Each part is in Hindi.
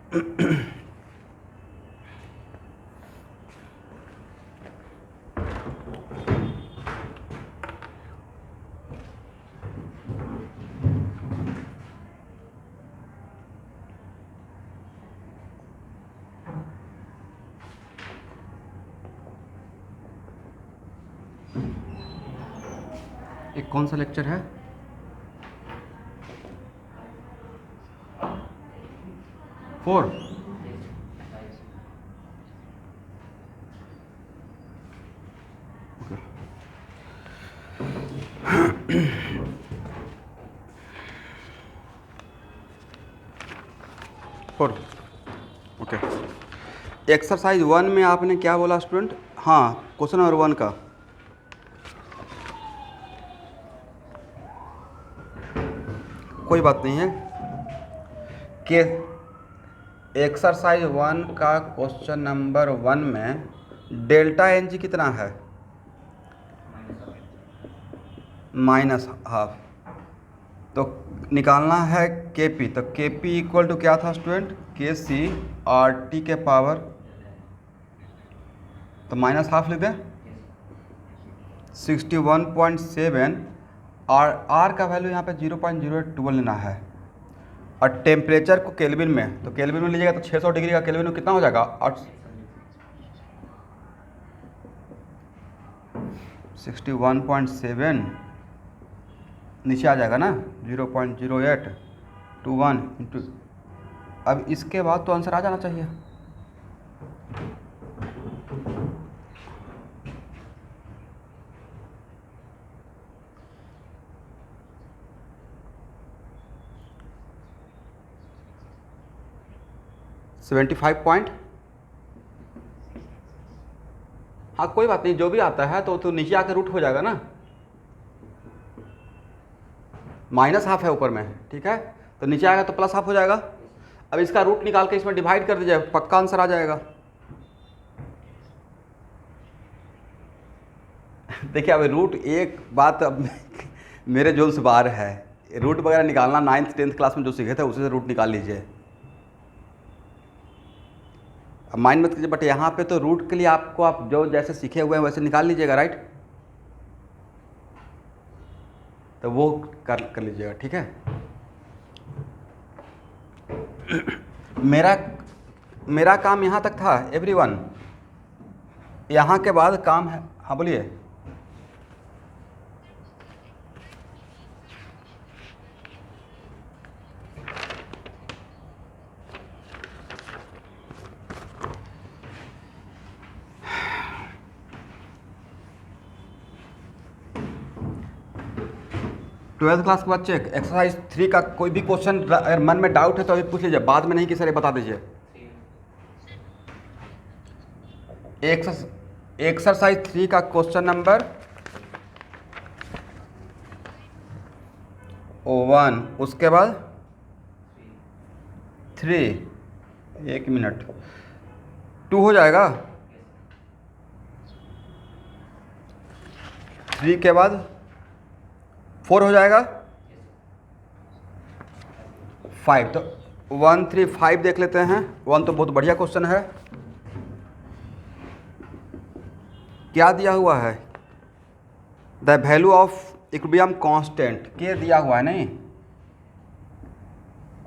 एक कौन सा लेक्चर है? फोर। Four, okay. एक्सरसाइज 1 में आपने क्या बोला स्टूडेंट? हाँ, क्वेश्चन नंबर 1 का कोई बात नहीं है कि एक्सरसाइज 1 का क्वेश्चन नंबर 1 में डेल्टा एन जी कितना है? -12। तो निकालना है के पी। तो के पी इक्वल टू क्या था स्टूडेंट? के सी आर टी के पावर, तो -12 लिख दें। 61.7 और आर का वैल्यू यहाँ पे 0.0812 लेना है। और टेम्परेचर को केल्विन में, तो केल्विन में लीजिएगा तो 600 डिग्री का केल्विन में कितना हो जाएगा? 61.7 नीचे आ जाएगा ना, 0.0821 इंटू। अब इसके बाद तो आंसर आ जाना चाहिए। हाँ कोई बात नहीं, जो भी आता है तो नीचे आकर रूट हो जाएगा ना। -12 है ऊपर में, ठीक है, तो नीचे आएगा तो +12 हो जाएगा। अब इसका रूट निकाल के इसमें डिवाइड कर दीजिए, पक्का आंसर आ जाएगा। देखिए अब रूट, एक बात अब मेरे जोन से बाहर है, रूट वगैरह निकालना 9th 10th क्लास में जो सीखे थे उसी से रूट निकाल लीजिए। अब माइंड मत कीजिए, बट यहाँ पे तो रूट के लिए आपको, आप जो जैसे सीखे हुए हैं वैसे निकाल लीजिएगा, राइट? तो वो कर लीजिएगा, ठीक है। मेरा काम यहाँ तक था एवरीवन। यहाँ के बाद काम है, हाँ बोलिए। ट्वेल्थ क्लास के बच्चे एक्सरसाइज 3 का कोई भी क्वेश्चन अगर मन में डाउट है तो अभी पूछ लीजिए, बाद में नहीं कि सर ये बता दीजिए। एक्सरसाइज 3 का क्वेश्चन नंबर 1, उसके बाद 3, 1 मिनट, 2 हो जाएगा। 3 के बाद 4 हो जाएगा। 5, तो 1 3 5 देख लेते हैं। 1 तो बहुत बढ़िया क्वेश्चन है। क्या दिया हुआ है? The value of equilibrium constant के दिया हुआ है नहीं,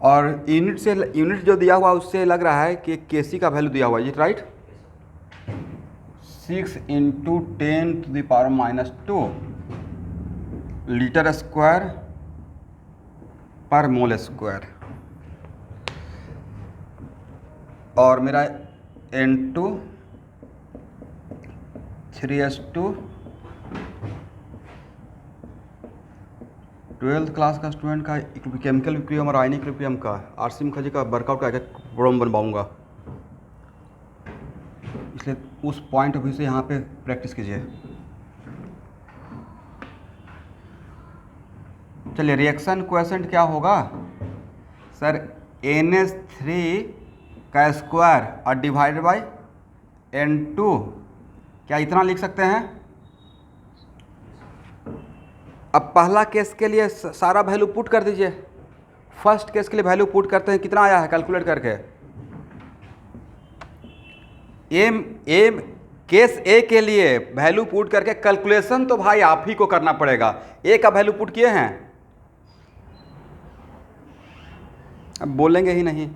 और यूनिट जो दिया हुआ उससे लग रहा है कि के सी का वैल्यू दिया हुआ है, राइट? 6 × 10⁻² लीटर स्क्वायर पर मोल स्क्वायर, और मेरा N2 3s2। 12th क्लास का स्टूडेंट का केमिकल इक्विलिब्रियम और आयनिक इक्विलिब्रियम का आरसी मुखर्जी का वर्कआउट का प्रॉब्लम बनवाऊंगा, इसलिए उस पॉइंट ऑफ व्यू से यहाँ पे प्रैक्टिस कीजिए। चलिए, रिएक्शन कोएफिशिएंट क्या होगा सर? NH3 का स्क्वायर और डिवाइडेड बाय N2, क्या इतना लिख सकते हैं? अब पहला केस के लिए सारा वैल्यू पुट कर दीजिए। फर्स्ट केस के लिए वैल्यू पुट करते हैं, कितना आया है कैलकुलेट करके? एम एम केस ए के लिए वैल्यू पुट करके कैलकुलेशन तो भाई आप ही को करना पड़ेगा। ए का वैल्यू पुट किए हैं, अब बोलेंगे ही नहीं।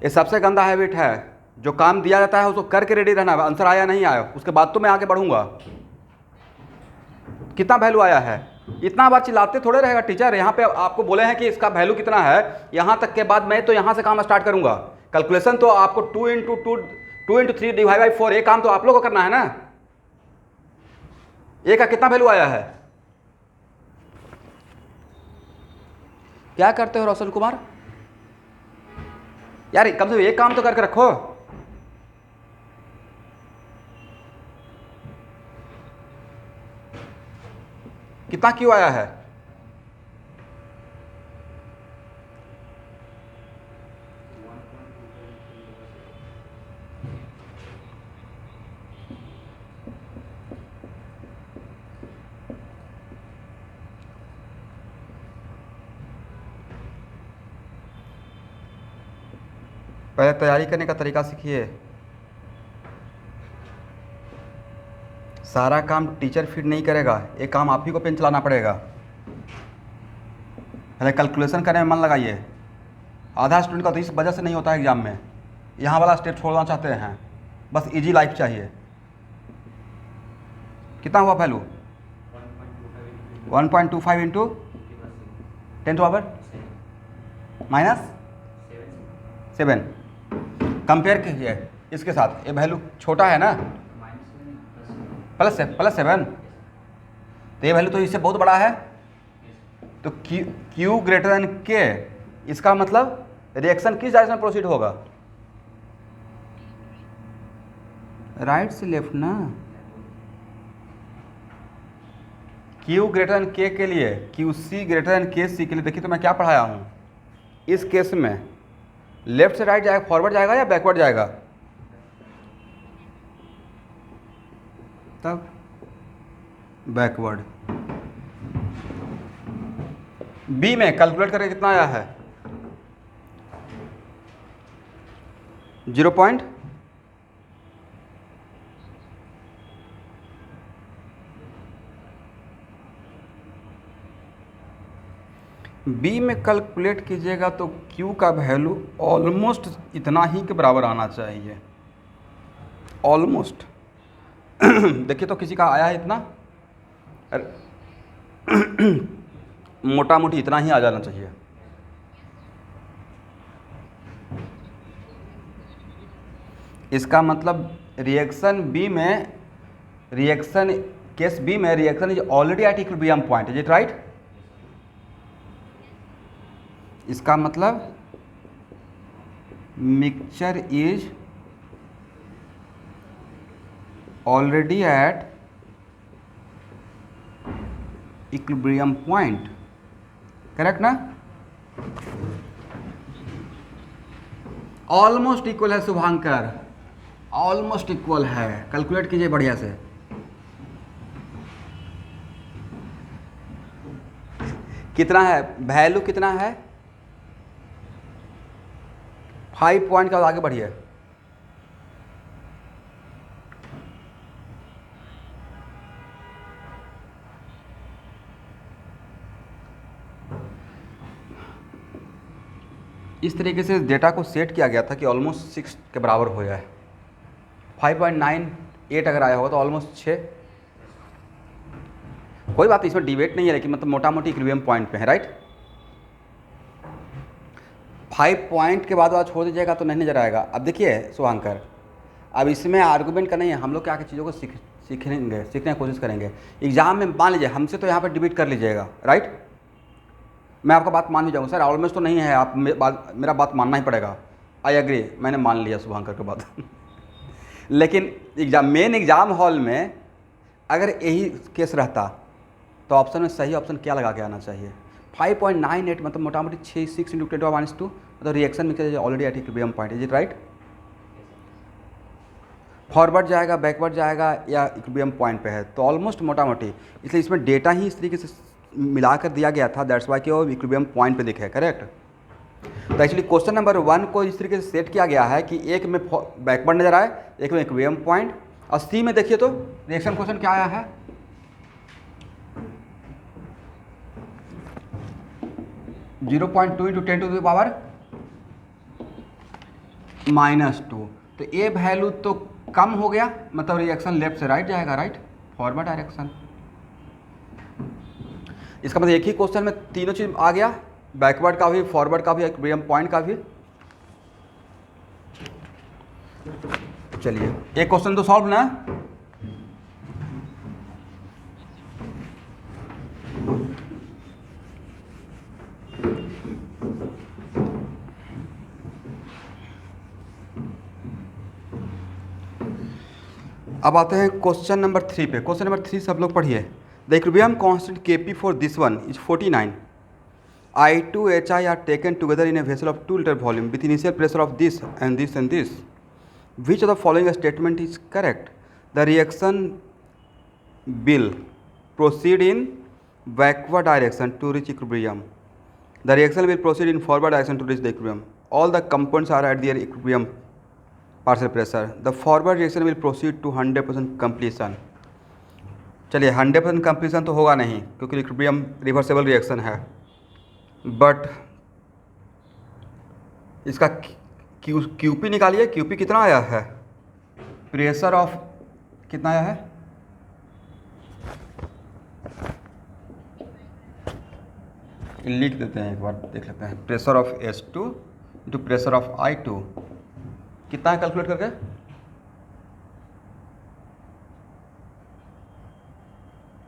ये सबसे गंदा हैबिट है, जो काम दिया जाता है उसको करके रेडी रहना। आंसर आया नहीं आया उसके बाद तो मैं आगे बढ़ूंगा। कितना वैल्यू आया है, इतना बार चिल्लाते थोड़े रहेगा टीचर। यहाँ पे आपको बोले हैं कि इसका वैल्यू कितना है, यहाँ तक के बाद मैं तो यहाँ से काम स्टार्ट करूंगा। कैलकुलेशन तो आपको 2 × 3 ÷ 4 ये काम तो आप लोग को करना है ना। ए का कितना वैल्यू आया है, क्या करते हो रोशन कुमार यार, कम से कम एक काम तो करके रखो। कितना क्यों आया है, पहले तैयारी करने का तरीका सीखिए। सारा काम टीचर फिट नहीं करेगा, एक काम आप ही को पेन चलाना पड़ेगा। पहले कैलकुलेशन करने में मन लगाइए। आधा स्टूडेंट का तो इस वजह से नहीं होता है एग्जाम में, यहाँ वाला स्टेप छोड़ना चाहते हैं, बस इजी लाइफ चाहिए। कितना हुआ वैल्यू, 1.25 इंटू 10⁻⁻⁷ कंपेयर कीजिए इसके साथ, ये वैल्यू छोटा है ना, +7, तो ये वैल्यू तो इससे बहुत बड़ा है। तो Q ग्रेटर देन K, इसका मतलब रिएक्शन किस डायरेक्शन में प्रोसीड होगा, राइट से लेफ्ट ना। Q ग्रेटर देन K के लिए, QC ग्रेटर देन KC के लिए देखिए तो मैं क्या पढ़ाया हूँ। इस केस में लेफ्ट से राइट जाएगा, फॉरवर्ड जाएगा या बैकवर्ड जाएगा, तब बैकवर्ड। बी में कैलकुलेट करके कितना आया है, 0 पॉइंट बी में कैलकुलेट कीजिएगा तो Q का वैल्यू ऑलमोस्ट इतना ही के बराबर आना चाहिए, ऑलमोस्ट। देखिए तो किसी का आया है इतना, मोटा मोटी इतना ही आ जाना चाहिए। इसका मतलब रिएक्शन बी में, रिएक्शन केस बी में reaction is already eight equilibrium point, is it right. इसका मतलब mixture is already eight equilibrium point, correct ना। ऑलमोस्ट इक्वल है शुभांकर, ऑलमोस्ट इक्वल है, कैलकुलेट कीजिए बढ़िया से। कितना है वैल्यू, कितना है 5 पॉइंट का, आगे बढ़िए। इस तरीके से डेटा को सेट किया गया था कि ऑलमोस्ट 6 के बराबर हो जाए। 5.98 अगर आया होगा तो ऑलमोस्ट 6। कोई बात इसमें डिबेट नहीं है, लेकिन मतलब मोटा मोटी इक्विलिब्रियम पॉइंट पे है, राइट। 5 पॉइंट के बाद छोड़ दीजिएगा तो नहीं नजर आएगा। अब देखिए शुभांकर, अब इसमें आर्गूमेंट का नहीं है, हम लोग क्या चीज़ों को सीखने की कोशिश करेंगे। एग्जाम में मान लीजिए हमसे तो यहाँ पर डिबेट कर लीजिएगा, राइट। मैं आपका बात मान भी जाऊँ, सर ऑलमोस्ट तो नहीं है, आप मेरा बात मानना ही पड़ेगा। आई एग्री, मैंने मान लिया शुभांकर के बात। लेकिन मेन एग्जाम हॉल में अगर यही केस रहता तो ऑप्शन में सही ऑप्शन क्या लगा के आना चाहिए, 5.98 मतलब मोटा मोटी 6 × 10⁻², मतलब reaction mixture already eight equilibrium point, is it right. Forward जाएगा, बैकवर्ड जाएगा या इक्विलिब्रियम पॉइंट पे है, तो ऑलमोस्ट मोटा मोटी। इसलिए इसमें डेटा ही इस तरीके से मिलाकर दिया गया था, दैट्स वाई कि वो इक्विलिब्रियम पॉइंट पे दिखे, करेक्ट। तो एक्चुअली क्वेश्चन नंबर 1 को इस तरीके से सेट किया गया है कि एक में बैकवर्ड नजर आए, एक में इक्विलिब्रियम पॉइंट, और सी में देखिए तो रिएक्शन क्वेश्चन क्या आया है, 0.2 × 10⁻⁻²। तो ये वैल्यू तो कम हो गया, मतलब रिएक्शन लेफ्ट से राइट जाएगा, राइट फॉरवर्ड डायरेक्शन। इसका मतलब एक ही क्वेश्चन में तीनों चीज आ गया, बैकवर्ड का भी, फॉरवर्ड का भी, इक्विलिब्रियम पॉइंट का भी। चलिए एक क्वेश्चन तो सॉल्व ना। अब आते हैं क्वेश्चन नंबर 3 पे। क्वेश्चन नंबर 3 सब लोग पढ़िए। The equilibrium constant Kp for this one is 49. I2 Hi are taken together in a vessel of 2 liter volume with initial pressure of this and this and this. Which of the following statement is correct? The reaction will proceed in backward direction to reach equilibrium. The reaction will proceed in forward direction to reach the equilibrium. All the components are at their equilibrium partial pressure. The forward reaction will proceed to 100% completion. चलिए 100% completion तो होगा नहीं क्योंकि इक्विलिब्रियम रिवर्सेबल रिएक्शन है, बट इसका क्यूपी निकालिए। क्यूपी कितना आया है, प्रेशर ऑफ कितना आया है, लिख देते हैं एक बार, देख लेते हैं। Pressure of S2 into pressure of I2 कितना है कैलकुलेट करके,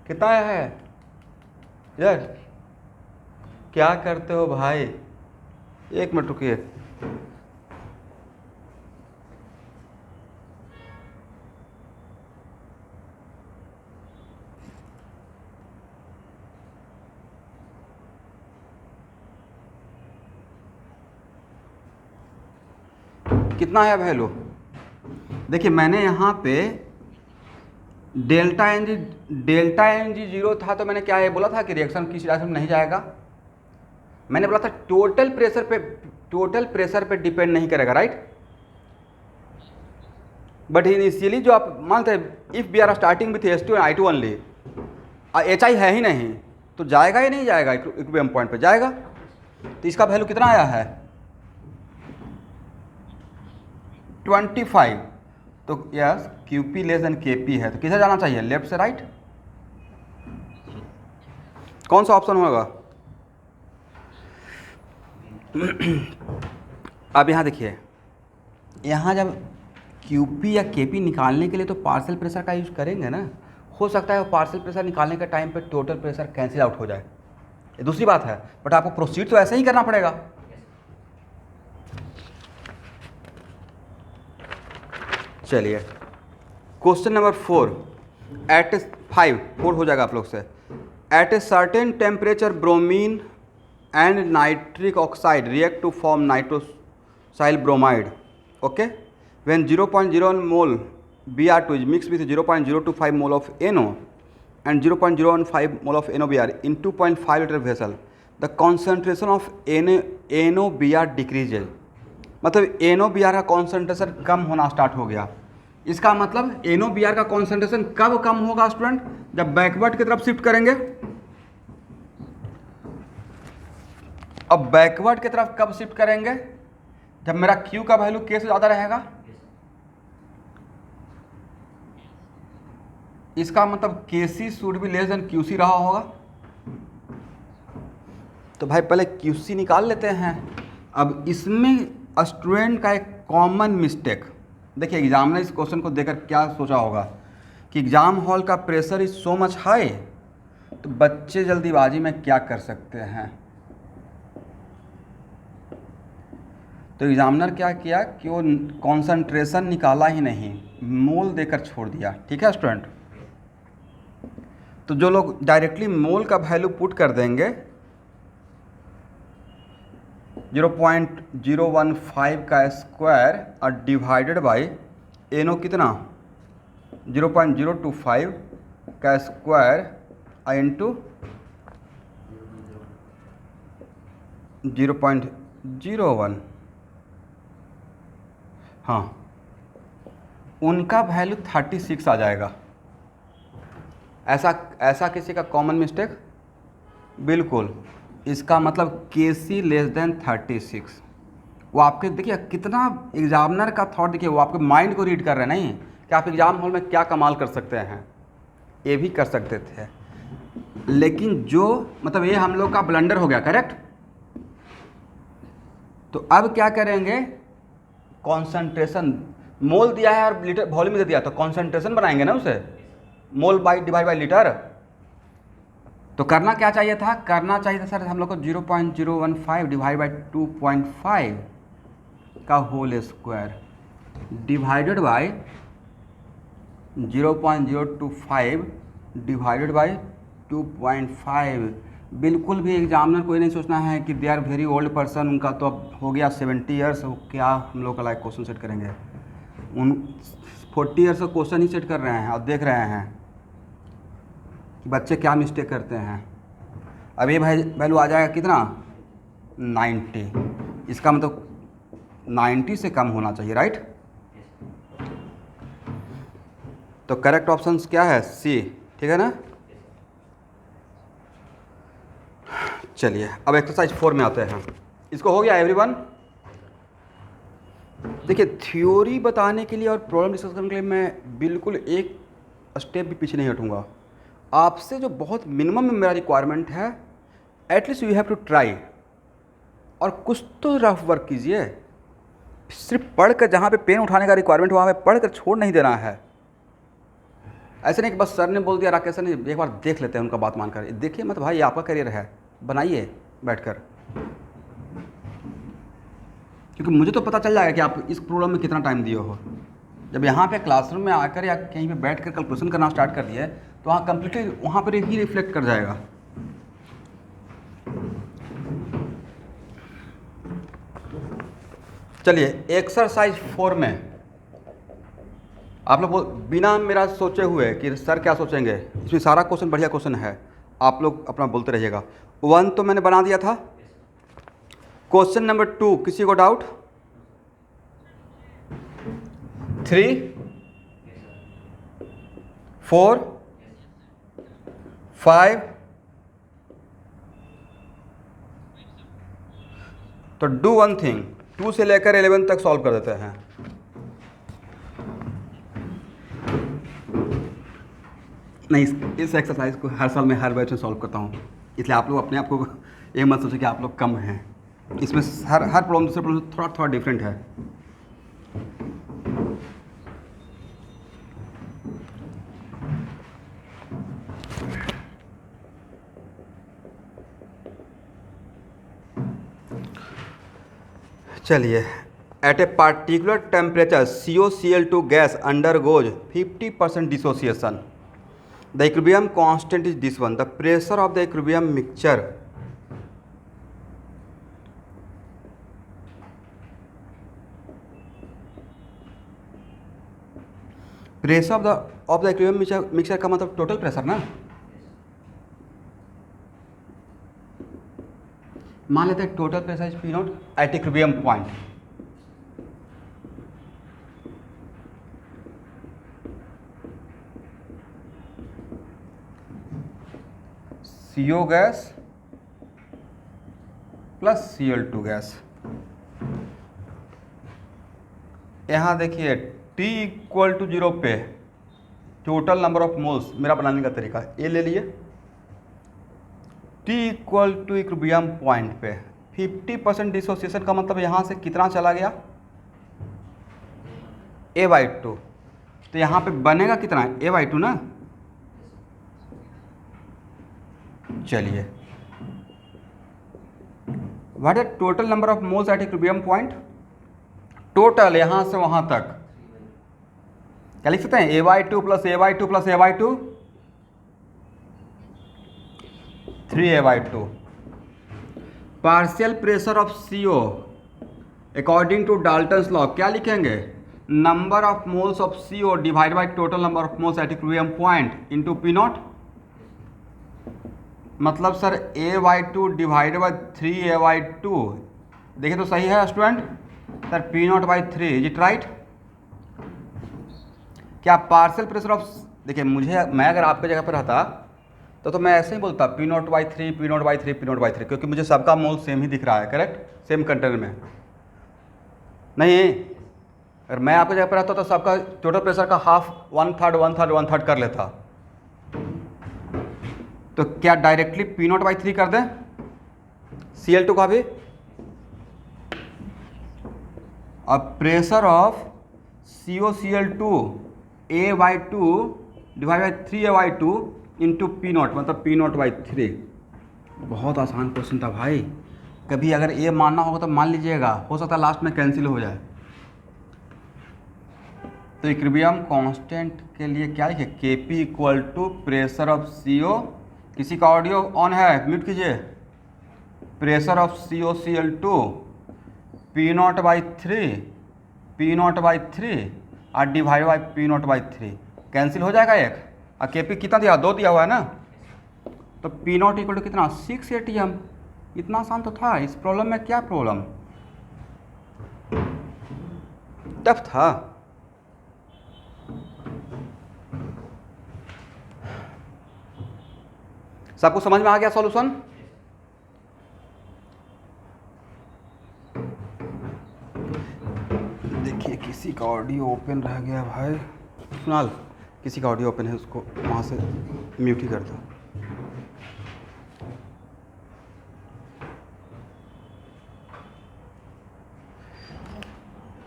कितना आया है यार, क्या करते हो भाई, एक मिनट रुकिए। कितना है वैल्यू, देखिए मैंने यहाँ पे डेल्टा एन जी 0 था, तो मैंने क्या ये बोला था कि रिएक्शन किस डायरेक्शन में नहीं जाएगा। मैंने बोला था टोटल प्रेशर पे डिपेंड नहीं करेगा, राइट। बट इनिशियली जो आप मानते हैं, if we are starting with S2 and I2 only, HI है ही नहीं, तो जाएगा ही नहीं जाएगा, इक्विलिब्रियम पॉइंट पे जाएगा। तो इसका वैल्यू कितना आया है 25। तो yes QP less than KP है, तो किसे जाना चाहिए, लेफ्ट से राइट। कौन सा ऑप्शन होगा, अब यहाँ देखिए, यहाँ जब QP या KP निकालने के लिए तो पार्शियल प्रेशर का यूज करेंगे ना। हो सकता है वो पार्शियल प्रेशर निकालने के टाइम पे टोटल प्रेशर कैंसिल आउट हो जाए, ये दूसरी बात है, बट आपको प्रोसीड तो ऐसे ही करना पड़ेगा। चलिए क्वेश्चन नंबर 4 एट 4 हो जाएगा आप लोग से। At a certain temperature bromine and nitric oxide react to form nitrosyl bromide, okay, when 0.01 mole Br2 is mixed with 0.025 mole of NO and 0.015 mole of NOBr in 2.5 liter vessel. The concentration of NOBr decreases. मतलब NOBr का कॉन्सेंट्रेशन कम होना स्टार्ट हो गया। इसका मतलब NOBr का कॉन्सेंट्रेशन कब कम होगा स्टूडेंट, जब बैकवर्ड की तरफ शिफ्ट करेंगे। अब बैकवर्ड की तरफ कब शिफ्ट करेंगे, जब मेरा Q का वैल्यू K से ज़्यादा रहेगा। इसका मतलब KC should be less than QC रहा होगा। तो भाई पहले QC निकाल लेते हैं। अब इसमें स्टूडेंट का एक कॉमन मिस्टेक, देखिए एग्जामिनर इस क्वेश्चन को देखकर क्या सोचा होगा कि एग्जाम हॉल का pressure is so much high, तो बच्चे जल्दीबाजी में क्या कर सकते हैं। तो एग्जामिनर क्या किया कि वो कॉन्सेंट्रेशन निकाला ही नहीं, मोल देकर छोड़ दिया। ठीक है स्टूडेंट, तो जो लोग डायरेक्टली मोल का वैल्यू पुट कर देंगे 0.015 का स्क्वायर और डिवाइडेड बाई NO कितना 0.025 का स्क्वायर इंटू 0.015 0.01, हाँ उनका वैल्यू 36 आ जाएगा। ऐसा किसी का कॉमन मिस्टेक? बिल्कुल, इसका मतलब KC लेस देन 36। वो आपके देखिए कितना एग्जामिनर का थॉट, देखिए वो आपके माइंड को रीड कर रहे हैं, नहीं कि आप एग्जाम हॉल में क्या कमाल कर सकते हैं, ये भी कर सकते थे। लेकिन जो मतलब ये हम लोग का ब्लंडर हो गया, करेक्ट। तो अब क्या करेंगे, कॉन्सेंट्रेशन, मोल दिया है और लीटर वॉल्यूम दे दिया, तो कॉन्सेंट्रेशन बनाएंगे ना उसे, मोल बाई डिवाइड बाई लीटर। तो करना क्या चाहिए था, करना चाहिए था सर हम लोग को 0.015 डिवाइड बाई 2.5 का whole square divided by 0.025 divided by 2.5। बिल्कुल भी एग्जामिनर कोई नहीं सोचना है कि they are very old person, उनका तो अब हो गया 70 ईयर्स, क्या हम लोग का लाइक क्वेश्चन सेट करेंगे। उन 40 ईयर्स का क्वेश्चन ही सेट कर रहे हैं और देख रहे हैं कि बच्चे क्या मिस्टेक करते हैं। अब ये वैल्यू आ जाएगा कितना, 90। इसका मतलब 90 से कम होना चाहिए, राइट। तो करेक्ट ऑप्शन क्या है, सी, ठीक है ना। चलिए अब एक्सरसाइज 4 में आते हैं। इसको हो गया एवरीवन। देखिए थ्योरी बताने के लिए और प्रॉब्लम डिस्कस करने के लिए मैं बिल्कुल एक स्टेप भी पीछे नहीं हटूंगा। आपसे जो बहुत मिनिमम में मेरा रिक्वायरमेंट है, at least you have to try, और कुछ तो रफ वर्क कीजिए। सिर्फ पढ़कर, जहाँ पे पेन उठाने का रिक्वायरमेंट वहाँ पे पढ़कर छोड़ नहीं देना है। ऐसे नहीं कि बस सर ने बोल दिया, राकेश सर ने, एक बार देख लेते हैं उनका बात मानकर। देखिए मत भाई, आपका करियर है, बनाइए बैठकर, क्योंकि मुझे तो पता चल जाएगा कि आप इस प्रॉब्लम में कितना टाइम दिए हो। जब यहाँ पे क्लासरूम में आकर या कहीं पे बैठकर कैलकुलेशन करना स्टार्ट कर दिए, तो वहाँ कम्प्लीटली वहाँ पर ही रिफ्लेक्ट कर जाएगा। चलिए एक्सरसाइज 4 में आप लोग बिना मेरा सोचे हुए कि सर क्या सोचेंगे, इसमें सारा क्वेश्चन बढ़िया क्वेश्चन है, आप लोग अपना बोलते रहिएगा। 1 तो मैंने बना दिया था। क्वेश्चन नंबर 2 किसी को डाउट? 3, 4, 5, तो डू वन थिंग, 2 से लेकर 11 तक सॉल्व कर देते हैं। नहीं, इस एक्सरसाइज को हर साल मैं हर बैच में सॉल्व करता हूँ, इसलिए आप लोग अपने आप को ये मत सोचो कि आप लोग कम हैं। इसमें हर प्रॉब्लम दूसरे प्रॉब्लम से थोड़ा डिफरेंट है। चलिए, at a particular temperature COCl2 gas undergoes 50% dissociation. The equilibrium constant is this one. The pressure of the equilibrium mixture pressure of the equilibrium mixture का मतलब टोटल प्रेशर ना। मान लेते हैं total pressure is P naught at equilibrium point. CO gas plus Cl2 gas. यहाँ देखिए T इक्वल टू 0 पे टोटल नंबर ऑफ मोल्स, मेरा बनाने का तरीका ये ले लिए। T equal to equilibrium point पे 50% डिसोसिएशन का मतलब यहाँ से कितना चला गया, A/2। तो यहाँ पे बनेगा कितना, A/2 ना। चलिए, what is total number of moles at equilibrium point, total यहाँ से वहाँ तक क्या लिख सकते हैं, A/2 plus A/2 plus A/2, 3A/2। Partial pressure of CO according to Dalton's law क्या लिखेंगे, number of moles of CO divide by total number of moles at equilibrium point into P naught. मतलब sir A/2 divide by 3A/2 देखिए तो सही है student. Sir P naught by three, is it right? क्या पार्शियल प्रेशर ऑफ, देखिए मुझे, मैं अगर आपके जगह पर रहता तो मैं ऐसे ही बोलता P naught by three, P naught by three, P naught by three, क्योंकि मुझे सबका मोल सेम ही दिख रहा है, करेक्ट, सेम कंटेनर में। नहीं, अगर मैं आपके जगह पर रहता तो सबका टोटल प्रेशर का हाफ, वन थर्ड कर लेता। तो क्या directly P naught by three कर दें Cl2 का भी? अब pressure of COCl2 A/2 divide by 3A/2 into P not, मतलब पी नॉट बाई थ्री। बहुत आसान क्वेश्चन था भाई। कभी अगर ये मानना होगा तो मान लीजिएगा, हो सकता है लास्ट में कैंसिल हो जाए। तो इक्विलिब्रियम कांस्टेंट के लिए क्या लिखे, Kp equal to pressure of CO, किसी का ऑडियो ऑन है, म्यूट कीजिए, pressure of COCl2 P naught by three और divide by P naught by three. Cancel हो जाएगा एक, और Kp कितना दिया, 2 दिया हुआ है ना, तो पी नॉट इक्वल टू कितना, 6 ATM। इतना आसान तो था। इस प्रॉब्लम में क्या प्रॉब्लम, टफ था। सबको समझ में आ गया सॉल्यूशन? देखिए किसी का ऑडियो ओपन रह गया भाई, सुनाल, किसी का ऑडियो ओपन है, उसको वहाँ से म्यूट ही कर दो।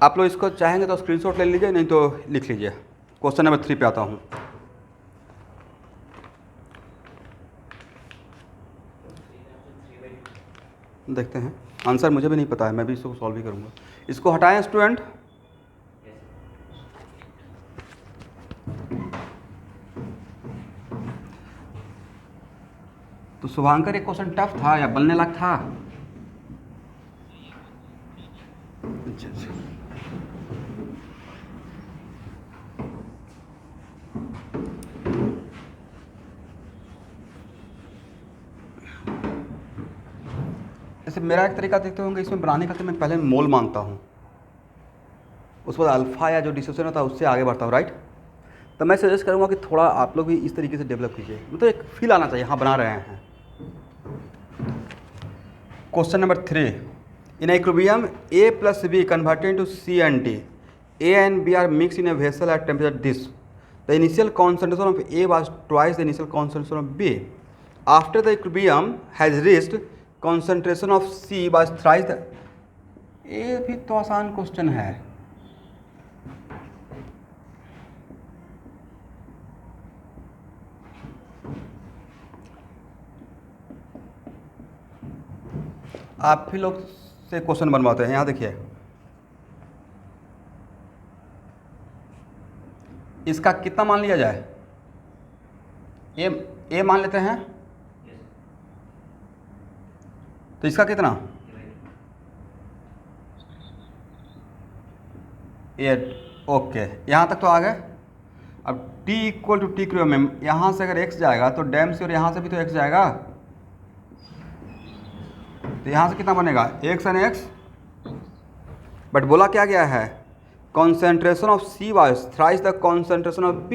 आप लोग इसको चाहेंगे तो स्क्रीनशॉट ले लीजिए, नहीं तो लिख लीजिए। क्वेश्चन नंबर 3 पे आता हूँ। देखते हैं, आंसर मुझे भी नहीं पता है, मैं भी इसको सॉल्व ही करूँगा। इसको हटाएं स्टूडेंट। तो शुभांकर एक क्वेश्चन टफ था या बनने लायक था? अच्छा अच्छा, जैसे मेरा एक तरीका देखते होंगे इसमें बनाने का, तो मैं पहले मोल मानता हूँ, उसके बाद अल्फ़ा या जो डिस्कशन होता है उससे आगे बढ़ता हूँ, राइट। तो मैं सजेस्ट करूँगा कि थोड़ा आप लोग भी इस तरीके से डेवलप कीजिए, मतलब एक फील आना चाहिए, हाँ बना रहे हैं। Question number 3, in equilibrium A plus B converted into C and D, A and B are mixed in a vessel at temperature this. The initial concentration of A was twice the initial concentration of B. After the equilibrium has reached, concentration of C was thrice the. ये भी तो आसान क्वेश्चन है। आप भी लोग से क्वेश्चन बनवाते हैं। यहाँ देखिए, इसका कितना मान लिया जाए, ए मान लेते हैं, तो इसका कितना, 8। ओके, यहाँ तक तो आ गए। अब T equal to T Q में यहाँ से अगर x जाएगा तो डैम से, और यहाँ से भी तो x जाएगा, तो यहाँ से कितना बनेगा, x एंड x। बट बोला क्या गया है, concentration of C was thrice the concentration of B।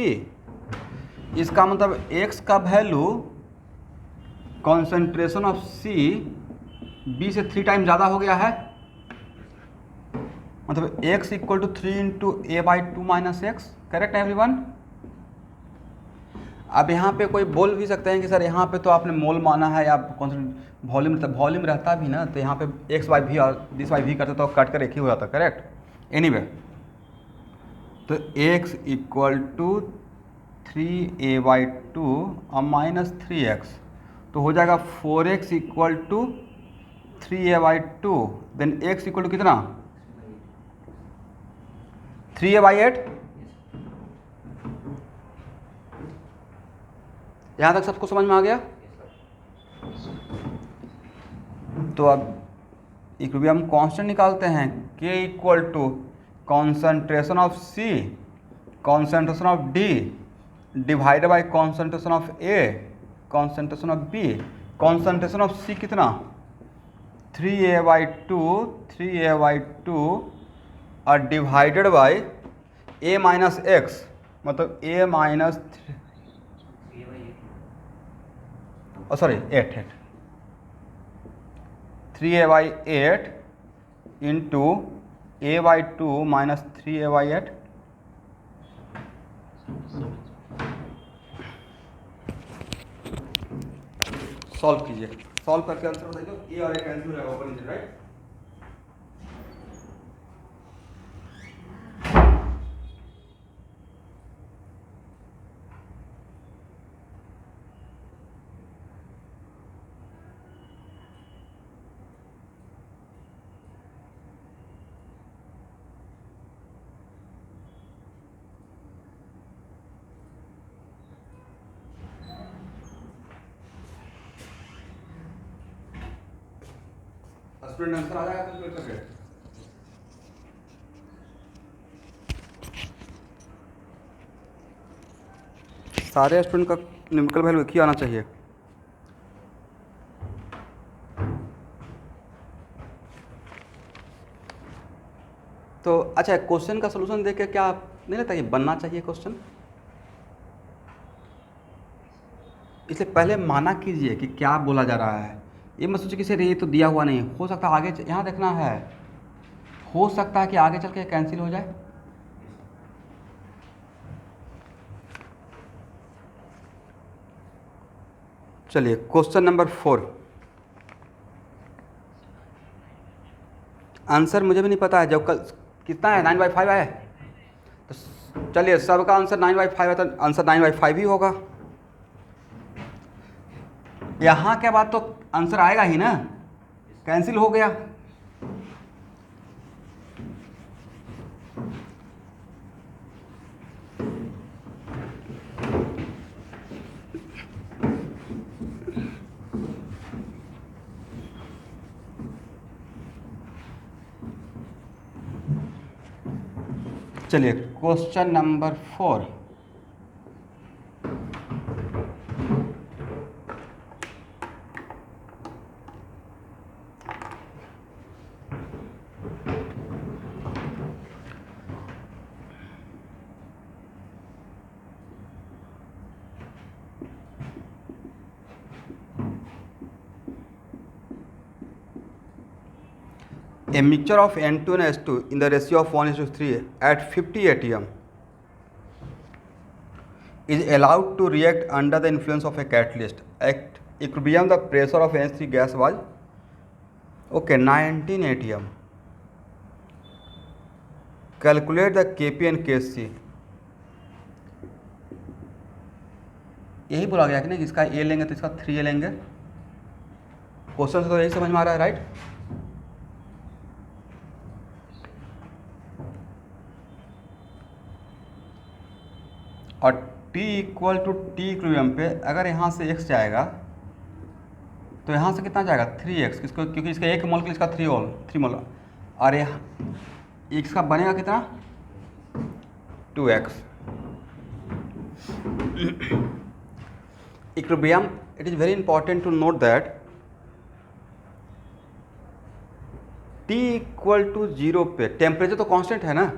इसका मतलब x का value concentration of C B से 3 टाइम ज़्यादा हो गया है, मतलब x equal to 3 into A/2 minus x. Correct है एवरीवन? अब यहाँ पे कोई बोल भी सकते हैं कि सर यहाँ पे तो आपने मोल माना है, या वॉल्यूम रहता भी ना, तो यहाँ पे x बाई भी और दिस बाई भी करते तो कट कर एक ही हो जाता। करेक्ट। एनीवे, तो x इक्वल टू 3A/2 और माइनस 3x, तो हो जाएगा 4x equal to 3A/2, then x equal to कितना, 3A/8। यहाँ तक सबको समझ में आ गया? तो अब इक्विलिब्रियम कांस्टेंट निकालते हैं, k equal to concentration of C, concentration of D divided by concentration of A, concentration of B। Concentration of C कितना, 3a/2 और divided by a minus x, मतलब a minus sorry 8 3a/8 into a/2 minus 3a/8। Solve कीजिए, सॉल्व करके आंसर बताइए। ए और ए कैंसिल हो जाएगा, ऊपर नीचे, राइट। स्टूडेंट आंसर आ जाएगा कैलकुलेट करके। सारे स्टूडेंट का न्यूमेरिकल वैल्यू एक ही आना चाहिए। तो अच्छा, क्वेश्चन का सोल्यूशन देख के क्या नहीं लगता कि बनना चाहिए क्वेश्चन? इसलिए पहले माना कीजिए कि क्या बोला जा रहा है। ये मत सोचिए कि सर ये तो दिया हुआ नहीं, हो सकता है आगे यहाँ देखना है, हो सकता है कि आगे चल के कैंसिल हो जाए। चलिए क्वेश्चन नंबर 4। आंसर मुझे भी नहीं पता है, जब कल कितना है 9/5 है, तो चलिए सबका आंसर 9/5 है, तो आंसर 9/5 ही होगा। यहाँ के बाद तो आंसर आएगा ही ना, कैंसिल हो गया। चलिए question number 4। A mixture of N2 and S2 in the ratio of 1:3 at 50 atm is allowed to react under the influence of a catalyst. At equilibrium, the pressure of NH3 gas was 19 atm. Calculate the Kp and Kc. यही बोला गया कि नहीं, इसका A लेंगे तो इसका 3A लेंगे। क्वेश्चन से तो यही समझ में आ रहा है, राइट। और T equal to T equilibrium पे अगर यहाँ से x जाएगा तो यहाँ से कितना जाएगा 3x, किसको, क्योंकि इसका 1 मोल के लिए इसका 3 मोल, और यहाँ x का बनेगा कितना 2x। Equilibrium, it is very important to note that T equal to 0 पे टेम्परेचर तो कांस्टेंट है ना,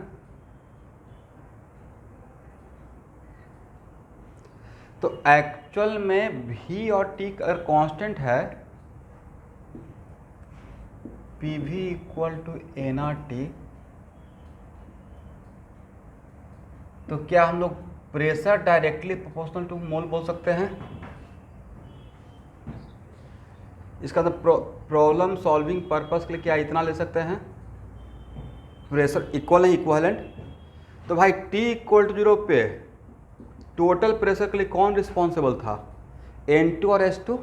तो एक्चुअल में V और T अगर कांस्टेंट है, PV इक्वल टू nRT, तो क्या हम लोग प्रेशर डायरेक्टली प्रोपोर्शनल टू मोल बोल सकते हैं? इसका तो प्रॉब्लम सॉल्विंग पर्पस के लिए क्या इतना ले सकते हैं, प्रेशर इक्वल है, इक्वलेंट। तो भाई T इक्वल टू 0 पे टोटल प्रेशर के लिए कौन रिस्पॉन्सिबल था, N2 और S2।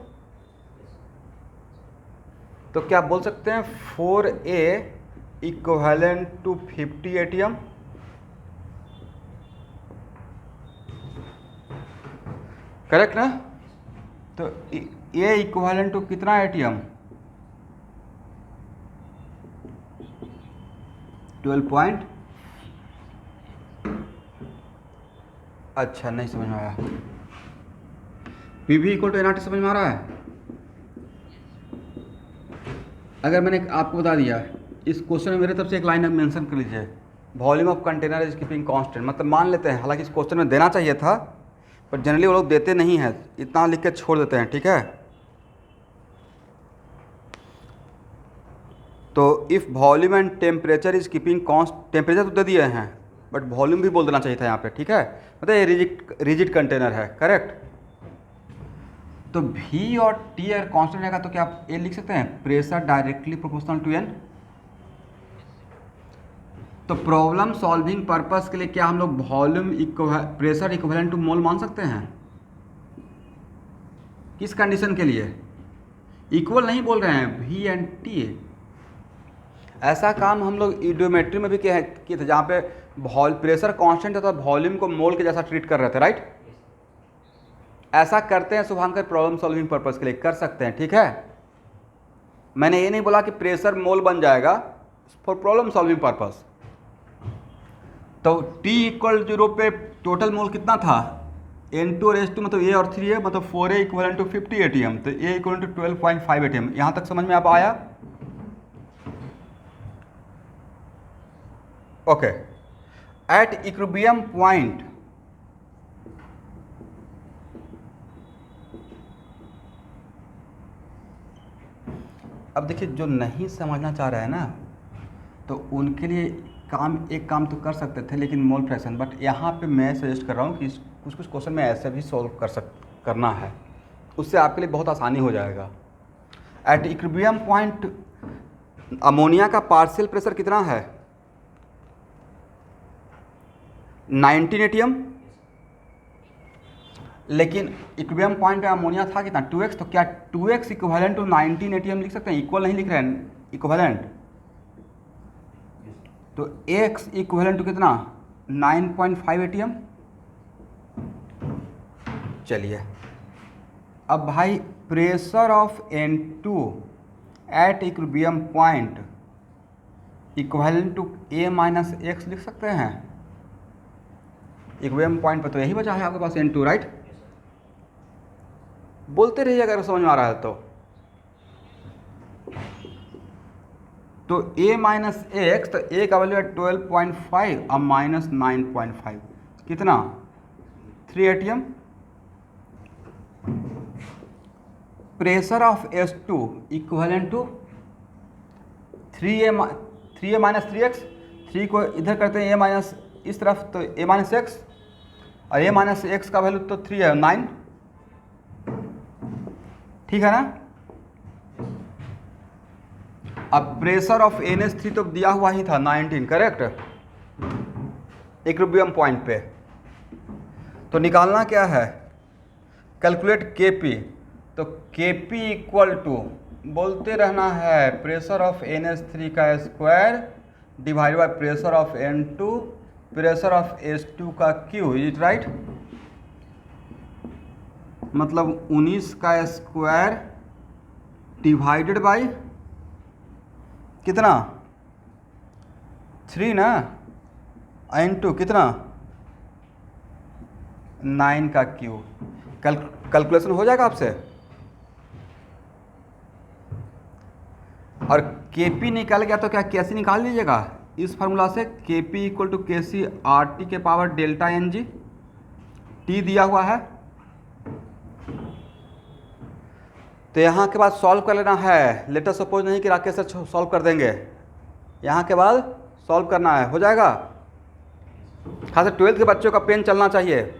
तो क्या बोल सकते हैं 4A equivalent to 50 atm। Correct ना। तो A इक्वलेंट टू कितना एटीएम, 12 पॉइंट। अच्छा नहीं समझ में आया। PV इक्वल टू nRT समझ में आ रहा है। अगर मैंने आपको बता दिया, इस क्वेश्चन में मेरे तरफ से एक लाइन मेंशन कर लीजिए, volume of container is keeping constant, मतलब मान लेते हैं, हालांकि इस क्वेश्चन में देना चाहिए था पर जनरली वो लोग देते नहीं हैं, इतना लिख के छोड़ देते हैं, ठीक है। तो if volume and temperature is keeping const, temperature तो दे दिए हैं बट वॉल्यूम भी बोल देना चाहिए था यहाँ पे, ठीक है, मतलब ये रिजिड कंटेनर है, करेक्ट। तो V और T अगर कांस्टेंट रहेगा तो क्या आप ए लिख सकते हैं, pressure directly proportional to N। तो प्रॉब्लम सॉल्विंग पर्पस के लिए क्या हम लोग volume pressure equivalent to mole मान सकते हैं? किस कंडीशन के लिए? इक्वल नहीं बोल रहे हैं, V एंड T। ऐसा काम हम लोग इडियोमेट्री में भी किए थे, जहाँ पे प्रेशर कांस्टेंट था, वॉल्यूम को मोल के जैसा ट्रीट कर रहे थे, राइट। ऐसा करते हैं शुभांकर, प्रॉब्लम सॉल्विंग पर्पस के लिए कर सकते हैं, ठीक है। मैंने ये नहीं बोला कि प्रेशर मोल बन जाएगा, फॉर प्रॉब्लम सॉल्विंग पर्पस। तो T इक्वल 0 पे टोटल मोल कितना था, N2 और S2, मतलब A और 3 है, मतलब 4A इक्वल टू 50 ATM, तो A इक्वल टू 12.5 ATM। यहाँ तक समझ में आप आया? ओके। एट इक्विलिब्रियम पॉइंट अब देखिए, जो नहीं समझना चाह रहा है ना, तो उनके लिए एक काम तो कर सकते थे, लेकिन मोल फ्रैक्शन, बट यहाँ पे मैं सजेस्ट कर रहा हूँ कि कुछ क्वेश्चन में ऐसे भी सॉल्व करना है, उससे आपके लिए बहुत आसानी हो जाएगा। एट इक्विलिब्रियम पॉइंट अमोनिया का पार्शियल प्रेशर कितना है, 19 ATM, लेकिन इक्विलिब्रियम पॉइंट पे अमोनिया था कितना, 2x, तो क्या 2x इक्विवेलेंट टू 19 ATM लिख सकते हैं? इक्वल नहीं लिख रहे हैं, इक्विवेलेंट। तो x इक्विवेलेंट टू कितना, 9.5 ATM। चलिए, अब भाई pressure of N2 at equilibrium point equivalent to A minus x लिख सकते हैं। इक्विलिब्रियम पॉइंट पर तो यही बचा है आपके पास, N2, राइट। बोलते रहिए अगर समझ में आ रहा है तो A माइनस एक्स, तो A का वैल्यू है 12.5 और माइनस 9.5 कितना, 3 ATM। Pressure of S2 equivalent to 3A minus 3x, 3 को इधर करते हैं A माइनस इस तरफ, तो A माइनस एक्स, और A माइनस एक्स का वैल्यू तो 3 है, 9, ठीक है ना। अब प्रेशर ऑफ NH3 तो दिया हुआ ही था 19, करेक्ट, इक्विलिब्रियम पॉइंट पे। तो निकालना क्या है, कैलकुलेट Kp। तो Kp इक्वल टू बोलते रहना है प्रेशर ऑफ NH3 का square divide by pressure of N2 pressure of H2 का Q, इज इट राइट। मतलब 19 का स्क्वायर डिवाइडेड बाय कितना, 3 ना, N2 कितना, 9 का Q। कैलकुलेशन हो जाएगा आपसे। और Kp निकाल गया तो क्या कैसे निकाल लीजिएगा, इस फार्मूला से, Kp equal to KC RT के पावर डेल्टा Ng, T दिया हुआ है। तो यहाँ के बाद सॉल्व कर लेना है। लेटर सपोज नहीं कि राकेश सर सॉल्व कर देंगे, यहाँ के बाद सॉल्व करना है, हो जाएगा। खास 12th के बच्चों का पेन चलना चाहिए।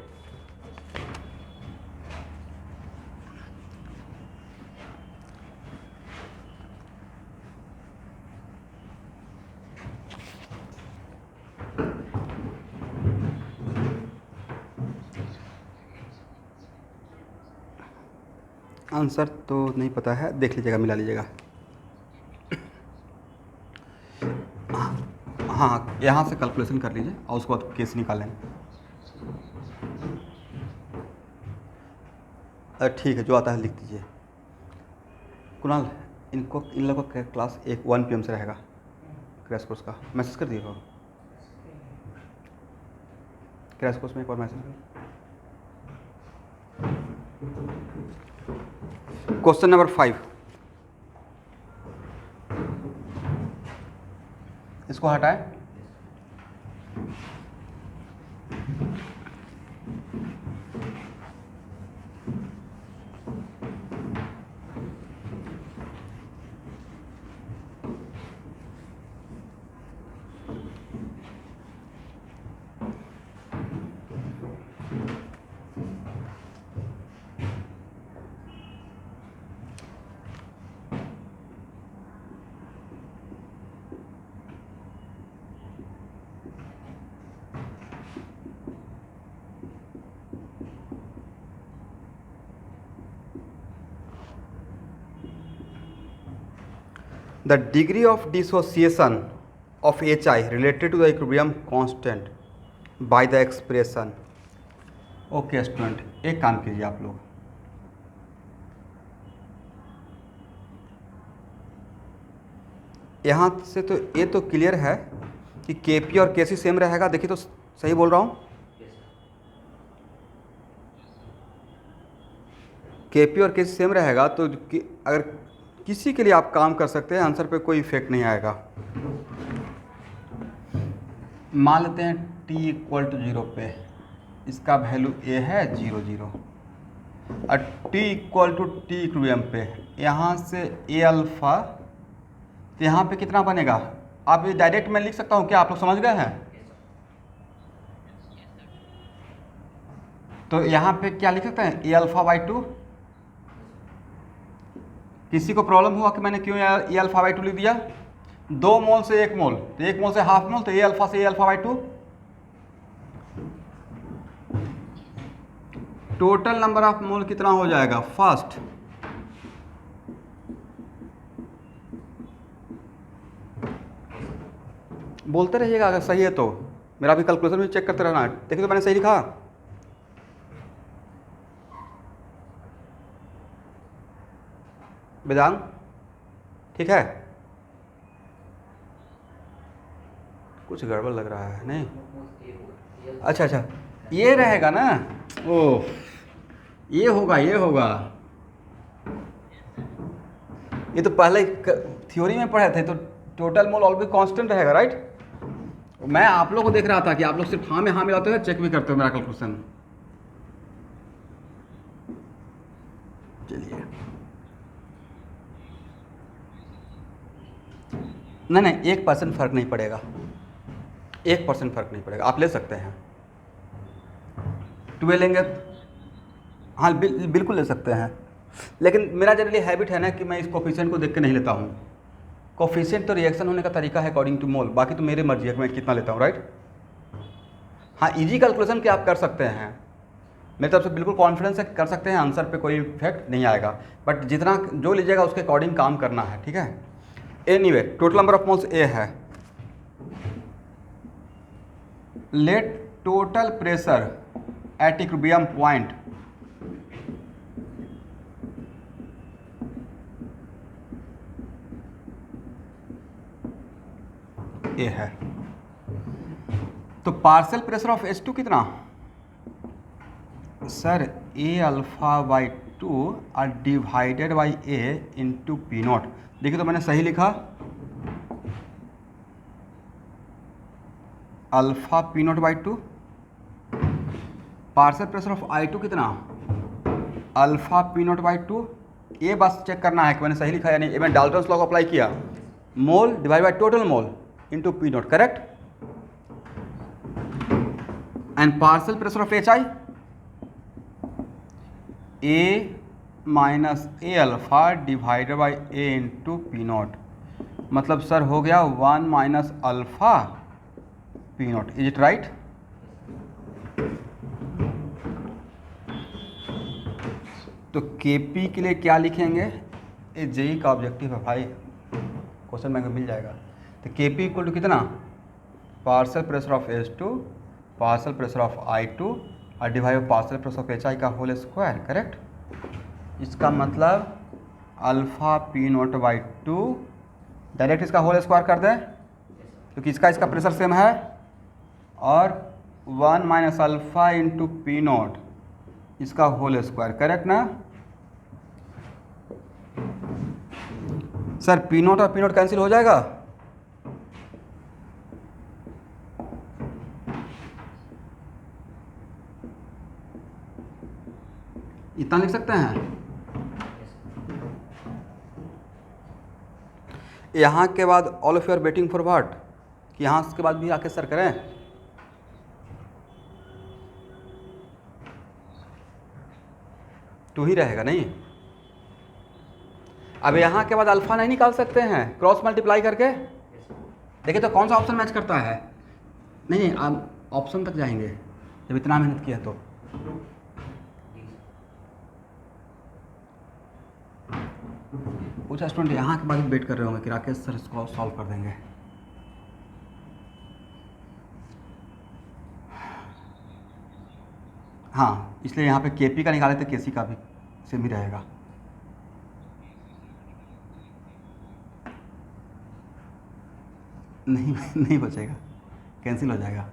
आंसर तो नहीं पता है, देख लीजिएगा, मिला लीजिएगा। हाँ, यहाँ से कैलकुलेशन कर लीजिए और उसके बाद केस निकाल लेंगे। ठीक है, जो आता है लिख दीजिए। कुणाल, इन लोगों का क्लास 1 PM से रहेगा, क्रैश कोर्स का मैसेज कर दिएगा। क्रैश कोर्स में एक और मैसेज कर। क्वेश्चन नंबर 5, इसको हटाएं। The degree of dissociation of HI related to the equilibrium constant by the expression। Okay student, एक काम कीजिए आप लोग, यहाँ से तो ये तो क्लियर है कि Kp और Kc सेम रहेगा। देखिए तो सही बोल रहा हूँ, Kp और Kc सेम रहेगा तो अगर किसी के लिए आप काम कर सकते हैं, आंसर पे कोई इफेक्ट नहीं आएगा। मान लेते हैं t इक्वल टू 0 पे इसका वैल्यू a है 0 0, और t equal to T equilibrium पे यहाँ से a अल्फ़ा, तो यहाँ पे कितना बनेगा? आप ये डायरेक्ट मैं लिख सकता हूँ क्या? आप लोग समझ गए हैं? तो यहाँ पे क्या लिख सकते हैं? a alpha by 2। किसी को प्रॉब्लम हुआ कि मैंने क्यों ए अल्फ़ा बाई 2 लिख दिया? 2 मोल से 1 मोल, तो 1 मोल से हाफ मोल, तो ए अल्फ़ा से a alpha by 2। Total number of mole कितना हो जाएगा? फर्स्ट बोलते रहिएगा अगर सही है तो, मेरा भी कैलकुलेशन भी चेक करते रहना है। देखिए तो मैंने सही लिखा? वेदांग ठीक है? कुछ गड़बड़ लग रहा है नहीं? अच्छा अच्छा, ये रहेगा ना? ओह, ये होगा, ये होगा। ये तो पहले थ्योरी में पढ़े थे, तो टोटल मोल ऑलवेज कांस्टेंट रहेगा, राइट? मैं आप लोगों को देख रहा था कि आप लोग सिर्फ हाँ में हाँ मिलाते हो, चेक भी करते हो मेरा कैलकुलेशन। चलिए, नहीं 1% फ़र्क नहीं पड़ेगा, 1% फ़र्क नहीं पड़ेगा, आप ले सकते हैं। 12 लेंगे, हाँ बिल्कुल ले सकते हैं, लेकिन मेरा जनरली हैबिट है ना कि मैं इस कोफिशिएंट को देख के नहीं लेता हूँ। कोफिशिएंट तो रिएक्शन होने का तरीका है अकॉर्डिंग टू मोल, बाकी तो मेरी मर्जी है कि मैं कितना लेता हूँ, राइट? हाँ, इजी कैलकुलेशन के आप कर सकते हैं, मेरी तरफ से बिल्कुल कॉन्फिडेंस है कर सकते हैं, आंसर पे कोई इफेक्ट नहीं आएगा, बट जितना जो लीजिएगा उसके अकॉर्डिंग काम करना है, ठीक है? Anyway, total number of moles a है। Let total pressure at equilibrium point a है, तो पार्शियल प्रेशर ऑफ H2 कितना? सर ए अल्फ़ा बाई 2 और divided by A into P not. देखिए तो मैंने सही लिखा, alpha P naught by 2। Partial pressure of I2 कितना? Alpha P naught by 2। ये बस चेक करना है कि मैंने सही लिखा या नहीं। मैंने डाल्टन्स लॉ को अप्लाई किया, मोल divide by total mole into P not, correct? And partial pressure of HI A minus A alpha divided by A into P not, मतलब सर हो गया 1 minus alpha P not. Is it right? तो Kp के लिए क्या लिखेंगे? ये जेई का ऑब्जेक्टिव है भाई, क्वेश्चन बैंक में मिल जाएगा। तो Kp इक्वल टू कितना? Partial pressure of H2 partial pressure of I2 और divide partial pressure of HI का होल स्क्वायर, करेक्ट? इसका मतलब alpha P naught by 2, direct इसका होल स्क्वायर कर दें क्योंकि इसका प्रेशर सेम है, और 1 minus alpha into P not इसका होल स्क्वायर, करेक्ट ना? सर पी नॉट और पी नॉट कैंसिल हो जाएगा, इतना लिख सकते हैं। यहाँ के बाद all of you are waiting for what, कि यहाँ के बाद भी आके सर करें। टू ही रहेगा नहीं। अब यहाँ के बाद अल्फा नहीं निकाल सकते हैं क्रॉस मल्टीप्लाई करके। देखिए तो कौन सा ऑप्शन मैच करता है। नहीं आप ऑप्शन तक जाएंगे जब इतना मेहनत किया तो। कुछ स्टूडेंट यहाँ के बाद वेट कर रहे होंगे कि राकेश सर इसको सॉल्व कर देंगे। हाँ इसलिए यहाँ पे केपी का निकाले तो केसी का भी सेम ही रहेगा। नहीं बचेगा, कैंसिल हो जाएगा।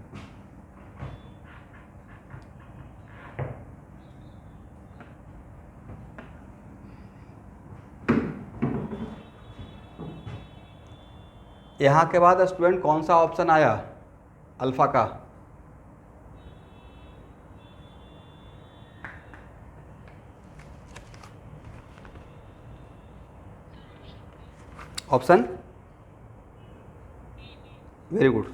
यहाँ के बाद स्टूडेंट कौन सा ऑप्शन आया अल्फा का। Option very good.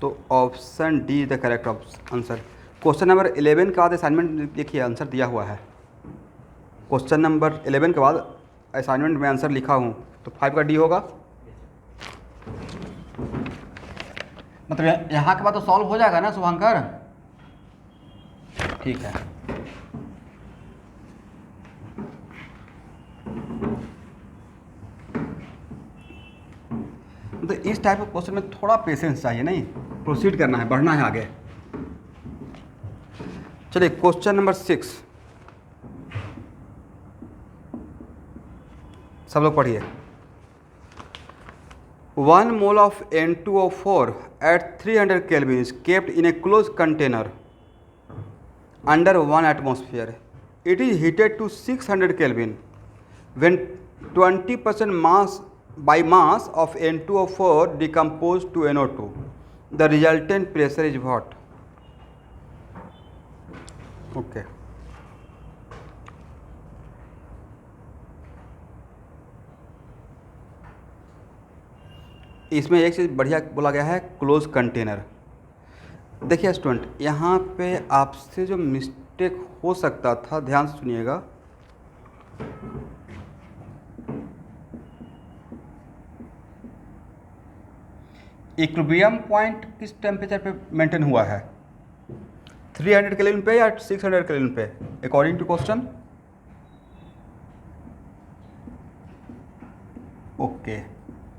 तो option D the correct answer. Question number 11 के बाद असाइनमेंट देखिए आंसर दिया हुआ है। क्वेश्चन नंबर 11 के बाद असाइनमेंट में आंसर लिखा हूँ, तो 5 का डी होगा। मतलब यहाँ के बाद तो सॉल्व हो जाएगा ना शुभांकर। ठीक है। तो इस टाइप ऑफ क्वेश्चन में थोड़ा पेशेंस चाहिए, नहीं प्रोसीड करना है, बढ़ना है आगे। चलिए क्वेश्चन नंबर 6 सब लोग पढ़िए। 1 mole of N2O4 at 300 Kelvin is kept in a closed container under 1 atmosphere. It is heated to 600 Kelvin. When 20% mass by mass of N2O4 decomposed to NO2, the resultant pressure is what? Okay. इसमें एक चीज़ बढ़िया बोला गया है, क्लोज कंटेनर। देखिए स्टूडेंट यहाँ पे आपसे जो मिस्टेक हो सकता था, ध्यान से सुनिएगा। इक्विलिब्रियम पॉइंट किस टेम्परेचर पे मेंटेन हुआ है, 300 केल्विन पे या 600 केल्विन पे, अकॉर्डिंग टू क्वेश्चन। ओके,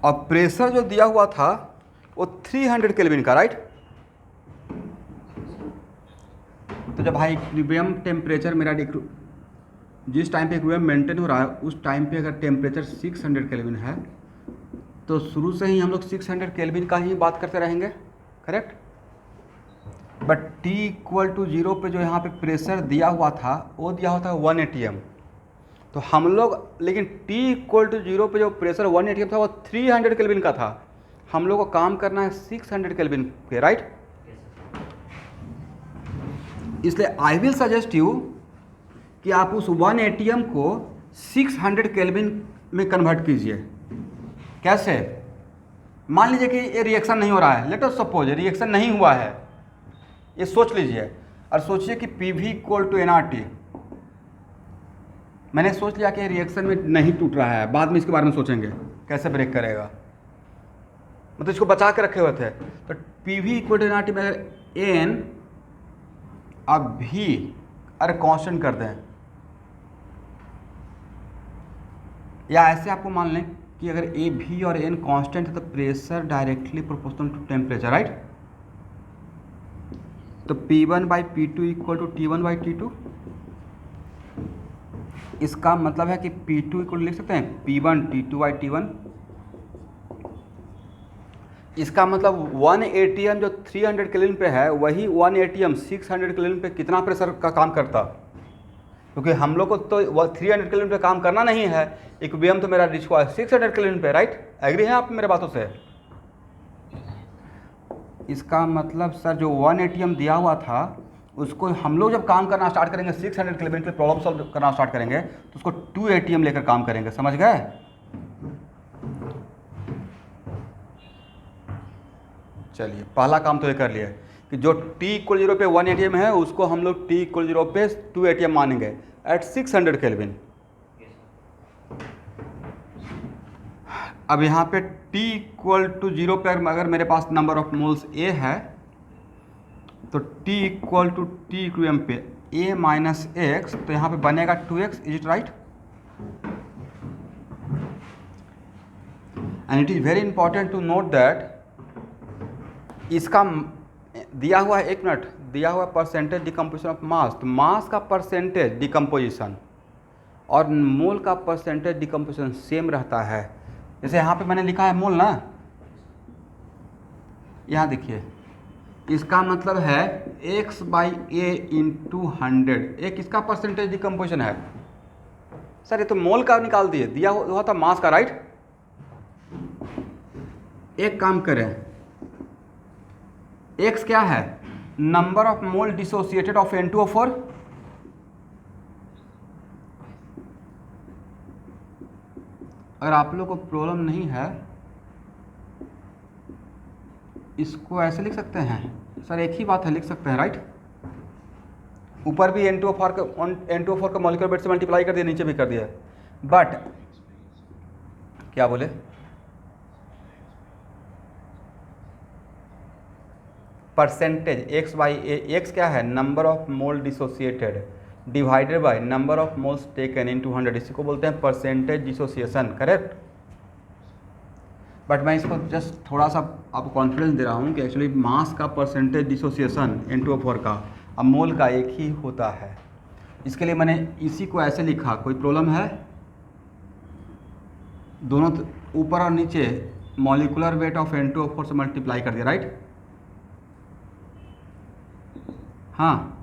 और प्रेशर जो दिया हुआ था वो 300 केल्विन का, राइट। तो जब भाई इक्विलिब्रियम टेम्परेचर मेरा जिस टाइम पे इक्विलिब्रियम मेंटेन हो रहा है उस टाइम पे अगर टेम्परेचर 600 केल्विन है तो शुरू से ही हम लोग 600 केल्विन का ही बात करते रहेंगे, करेक्ट। बट T = 0 पे जो यहाँ पे प्रेशर दिया हुआ था वो दिया हुआ था 1 atm। तो हम लोग लेकिन T = 0 पे जो प्रेशर 1 atm था वो 300 केल्विन का था। हम लोग को काम करना है 600 केल्विन पे, राइट। इसलिए आई विल सजेस्ट यू कि आप उस 1 atm को 600 केल्विन में कन्वर्ट कीजिए। कैसे? मान लीजिए कि ये रिएक्शन नहीं हो रहा है, लेट अस सपोज रिएक्शन नहीं हुआ है, ये सोच लीजिए और सोचिए कि PV = nRT। मैंने सोच लिया कि रिएक्शन में नहीं टूट रहा है, बाद में इसके बारे में सोचेंगे कैसे ब्रेक करेगा, मतलब इसको बचा के रखे हुए थे। तो PV = nRT में अगर n अब V अरे कांस्टेंट कर दें, या ऐसे आपको मान लें कि अगर ए भी और एन कांस्टेंट है तो pressure directly proportional to temperature, right. तो P1/P2 = T1/T2। इसका मतलब है कि P2 लिख सकते हैं P1 T2/T1। इसका मतलब 1 atm जो 300 केल्विन पे है वही 1 atm 600 केल्विन पे कितना प्रेशर का काम करता, क्योंकि हम लोग को तो 300 केल्विन पे काम करना नहीं है। इक्विलिब्रियम तो मेरा रिच हुआ है 600 केल्विन पे, राइट। एग्री हैं आप मेरे बातों से? इसका मतलब सर जो 1 ATM दिया हुआ था उसको हम लोग जब काम करना स्टार्ट करेंगे 600 केल्विन पे प्रॉब्लम सॉल्व करना स्टार्ट करेंगे तो उसको 2 ATM लेकर काम करेंगे, समझ गए? चलिए पहला काम तो ये कर लिया कि जो t=0 पे 1 ATM है उसको हम लोग t=0 पे 2 ATM मानेंगे एट 600 केल्विन। अब यहाँ पे t=0 पर अगर मेरे पास नंबर ऑफ मोल्स A है तो t=t पे A माइनस एक्स, तो यहाँ पे बनेगा 2x, is it right? And it is very important to note that इसका दिया हुआ है, 1 मिनट, दिया हुआ परसेंटेज डिकम्पोजिशन ऑफ मास, तो मास का परसेंटेज डिकम्पोजिशन और मोल का परसेंटेज डिकम्पोजिशन सेम रहता है। जैसे यहाँ पे मैंने लिखा है मोल ना, यहाँ देखिए इसका मतलब है x/a इंटू 100, एक इसका परसेंटेज डिकम्पोजिशन है। सर ये तो मोल का निकाल दिए, दिया हुआ था मास का, राइट? एक काम करें, x क्या है? Number of mole dissociated of N2O4। अगर आप लोग को प्रॉब्लम नहीं है इसको ऐसे लिख सकते हैं सर, एक ही बात है, लिख सकते हैं, राइट? ऊपर भी N2O4 का मॉलिक्यूलर वेट से मल्टीप्लाई कर दिया, नीचे भी कर दिया, बट क्या बोले? परसेंटेज x/a, x क्या है? Number of mole dissociated divided by number of moles taken into 100, इसी को बोलते हैं परसेंटेज डिसोसिएशन, करेक्ट? बट मैं इसको जस्ट थोड़ा सा आपको कॉन्फिडेंस दे रहा हूँ कि एक्चुअली मास का परसेंटेज डिसोसिएशन N2O4 का अब मोल का एक ही होता है, इसके लिए मैंने इसी को ऐसे लिखा। कोई प्रॉब्लम है? दोनों ऊपर और नीचे मॉलिक्यूलर वेट ऑफ N2O4 से मल्टीप्लाई कर दिया, राइट? हाँ,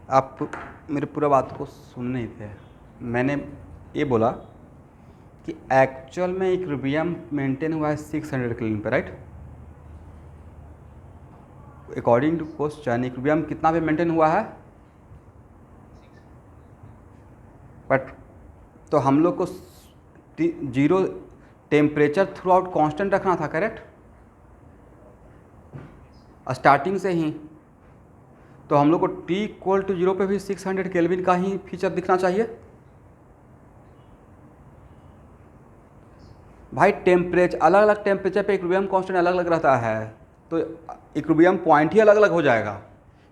आप मेरे पूरा बात को सुन नहीं थे। मैंने ये बोला कि एक्चुअल में इक्विलिब्रियम मेंटेन हुआ है 600 केल्विन पे, right? According to question equilibrium कितना पे मेंटेन हुआ है? बट तो हम लोग को 0 टेम्परेचर थ्रू आउट कॉन्स्टेंट रखना था, करेक्ट? स्टार्टिंग से ही तो हम लोग को t=0 पे भी 600 केल्विन का ही फीचर दिखना चाहिए। भाई टेम्परेचर अलग अलग टेम्परेचर पे इक्विलिब्रियम कांस्टेंट अलग अलग रहता है, तो इक्विलिब्रियम पॉइंट ही अलग अलग हो जाएगा।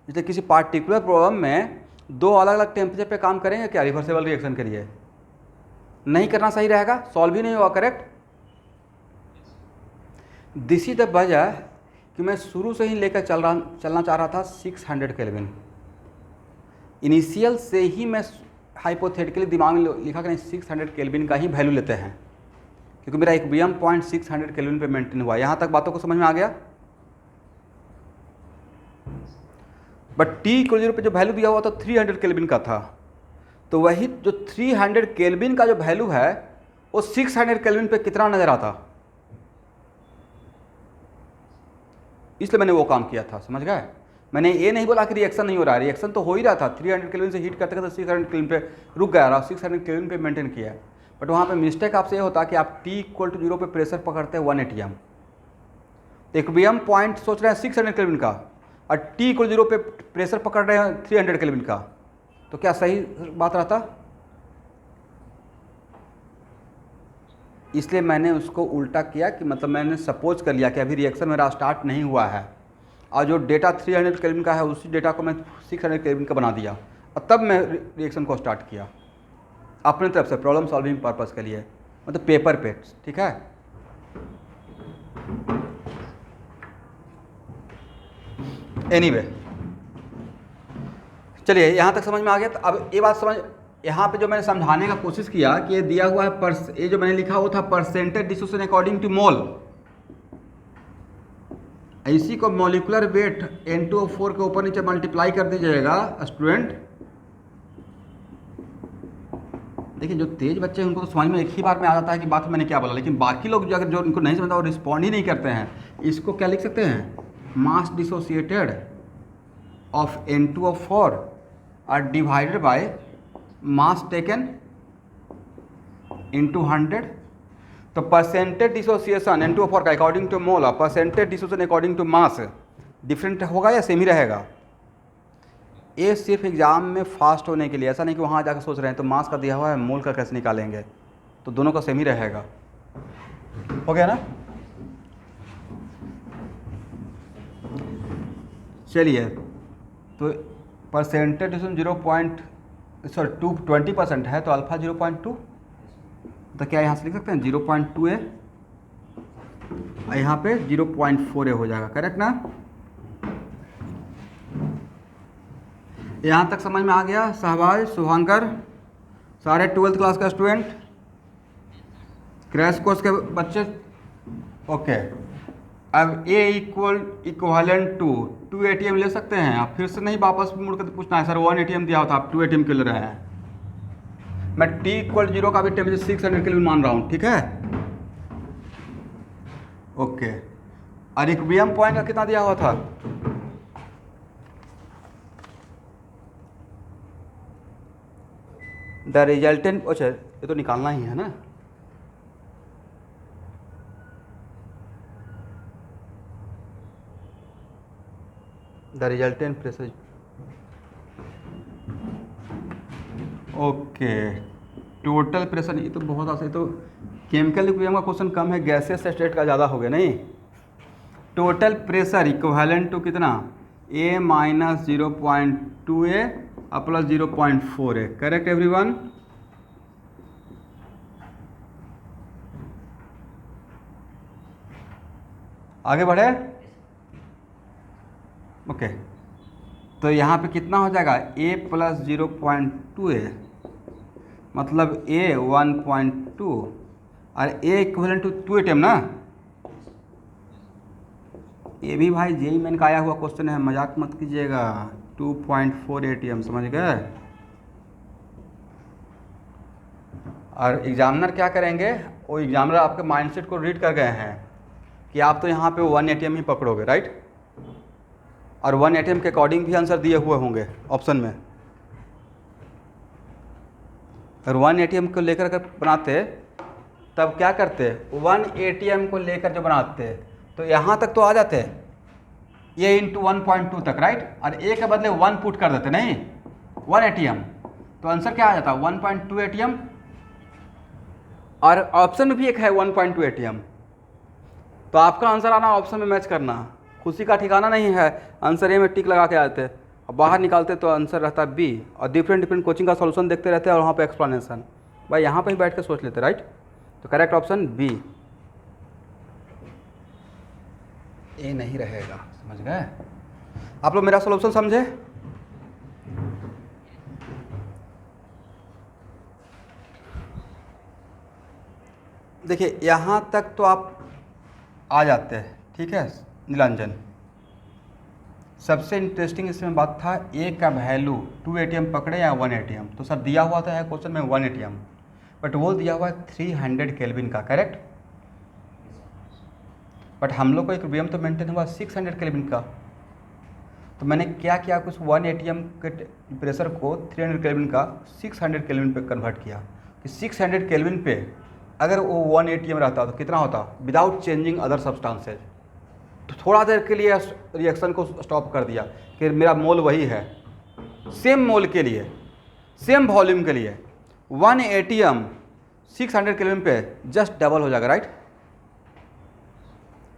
इसलिए किसी पार्टिकुलर प्रॉब्लम में 2 अलग अलग टेम्परेचर पे काम करेंगे क्या रिवर्सेबल रिएक्शन के लिए? नहीं करना सही रहेगा, सॉल्व ही नहीं होगा, करेक्ट? दिस इज द वजह कि मैं शुरू से ही लेकर चलना चाह रहा था 600 केल्विन। इनिशियल से ही मैं हाइपोथेटिकली दिमाग में लिखा कि नहीं 600 केल्विन का ही वैल्यू लेते हैं, क्योंकि मेरा इक्विलिब्रियम पॉइंट 600 केल्विन पे मेंटेन हुआ। यहाँ तक बातों को समझ में आ गया? बट t=0 पे जो वैल्यू दिया हुआ था 300 केल्विन का था, तो वही जो 300 केल्विन का जो वैल्यू है वो 600 केल्विन पे कितना नजर आता, इसलिए मैंने वो काम किया था, समझ गए? मैंने ये नहीं बोला कि रिएक्शन नहीं हो रहा है, रिएक्शन तो हो ही रहा था। 300 केल्विन से हीट करते करते 600 केल्विन पे रुक गया रहा, 600 केल्विन पे मेंटेन किया। बट वहाँ पे मिस्टेक आपसे ये होता कि आप t=0 पे प्रेशर पकड़ते हैं 1 ATM, इक्विलिब्रियम पॉइंट सोच रहे हैं 600 केल्विन का और t=0 पे प्रेशर पकड़ रहे हैं 300 केल्विन का, तो क्या सही बात रहता? इसलिए मैंने उसको उल्टा किया कि मतलब मैंने सपोज कर लिया कि अभी रिएक्शन मेरा स्टार्ट नहीं हुआ है और जो डेटा 300 केल्विन का है उसी डेटा को मैं 600 केल्विन का बना दिया और तब मैं रिएक्शन को स्टार्ट किया अपनी तरफ से प्रॉब्लम सॉल्विंग पर्पस के लिए, मतलब पेपर पे, ठीक है? एनीवे, चलिए यहाँ तक समझ में आ गया। तो अब ये बात समझ, यहाँ पे जो मैंने समझाने का कोशिश किया कि ये दिया हुआ है ये जो मैंने लिखा वो था परसेंटेज डिसोसिएशन अकॉर्डिंग टू मोल। इसी को मॉलिकुलर वेट N2O4 के ऊपर नीचे मल्टीप्लाई कर दीजिएगा स्टूडेंट। देखिए जो तेज बच्चे हैं उनको तो समझ में एक ही बार में आ जाता है कि बात मैंने क्या बोला, लेकिन बाकी लोग जो अगर जो उनको नहीं समझता वो रिस्पॉन्ड ही नहीं करते हैं। इसको क्या लिख सकते हैं, mass dissociated of N2O4 are divided by mass taken into 100। तो परसेंटेज डिसोसिएशन N2O4 का according to mole, percentage dissociation according to mass different होगा या सेम ही रहेगा। ये सिर्फ एग्जाम में फास्ट होने के लिए, ऐसा नहीं कि वहाँ जाकर सोच रहे हैं तो मास का दिया हुआ है मोल का कैसे निकालेंगे, तो दोनों का सेम ही रहेगा। हो गया ना। चलिए तो परसेंटेज डिसोसिएशन 20% है तो अल्फा 0.2, तो क्या यहाँ से लिख सकते हैं 0.2 है, यहाँ पे 0.4 हो जाएगा, करेक्ट ना। यहाँ तक समझ में आ गया शहबाज, शुभांकर, सारे 12th क्लास का स्टूडेंट, क्रैश कोर्स के बच्चे। ओके, अब A इक्वलेंट टू 2 ATM ले सकते हैं आप, फिर से नहीं वापस मुड़ कर पूछना है सर 1 ATM दिया होता आप 2 ATM क्यों ले रहे हैं। मैं T=0 का भी टेम्परेचर 600 केल्विन मान रहा हूँ, ठीक है। ओके, और इक्विलिब्रियम पॉइंट का कितना दिया हुआ था, द रिजल्टेंट, अच्छा ये तो निकालना ही है ना। The resultant pressure, okay, total pressure, ये तो बहुत आसान, तो केमिकल इक्विलिब्रियम का क्वेश्चन कम है, गैसेस स्टेट का ज़्यादा हो गया नहीं। टोटल प्रेशर इक्विवेलेंट टू कितना, A - 0.2A plus 0.4A, correct everyone. आगे बढ़े। ओके, तो यहाँ पे कितना हो जाएगा A प्लस 0.2A, मतलब A 1.2 और A इक्विवेलेंट टू 2 ATM ना। ये भी भाई जेई मेन का आया हुआ क्वेश्चन है, मजाक मत कीजिएगा। 2.4 ATM, समझ गए। और एग्जामिनर क्या करेंगे, वो एग्जामिनर आपके माइंडसेट को रीड कर गए हैं कि आप तो यहाँ पे 1 ATM ही पकड़ोगे, राइट, और 1 ATM के अकॉर्डिंग भी आंसर दिए हुए होंगे ऑप्शन में। और 1 ATM को लेकर अगर बनाते तब क्या करते, 1 ATM को लेकर जो बनाते तो यहाँ तक तो आ जाते ये इंटू 1.2 तक, राइट, और ए के बदले 1 पुट कर देते, नहीं 1 ATM, तो आंसर क्या आ जाता 1.2 ATM। और ऑप्शन में भी एक है 1.2 ATM, तो आपका आंसर आना ऑप्शन में मैच करना, खुशी का ठिकाना नहीं है। आंसर ए में टिक लगा के आते और बाहर निकालते तो आंसर रहता बी, और डिफरेंट कोचिंग का सॉल्यूशन देखते रहते हैं और वहाँ पे एक्सप्लेनेशन, भाई यहाँ पे ही बैठ के सोच लेते, राइट। तो करेक्ट ऑप्शन बी, ए नहीं रहेगा, समझ गए आप लोग। मेरा सॉल्यूशन समझे। देखिए यहाँ तक तो आप आ जाते हैं, ठीक है नीलांजन। सबसे इंटरेस्टिंग इसमें बात था ए का वैल्यू 2 ATM पकड़े या 1 ATM, तो सर दिया हुआ था क्वेश्चन में 1 ATM, बट वो दिया हुआ है 300 केल्विन का, करेक्ट। बट हम लोग को इक्विलिब्रियम तो मेंटेन हुआ 600 केल्विन का, तो मैंने क्या किया, कुछ 1 ATM के प्रेशर को 300 केल्विन का 600 केल्विन पे कन्वर्ट किया कि 600 केल्विन पे अगर वो 1 ATM रहता तो कितना होता विदाउट चेंजिंग अदर सब्सटेंसेज। तो थोड़ा देर के लिए रिएक्शन को स्टॉप कर दिया कि मेरा मोल वही है, सेम मोल के लिए सेम वॉल्यूम के लिए 1 ATM 600 केल्विन पे जस्ट डबल हो जाएगा, राइट।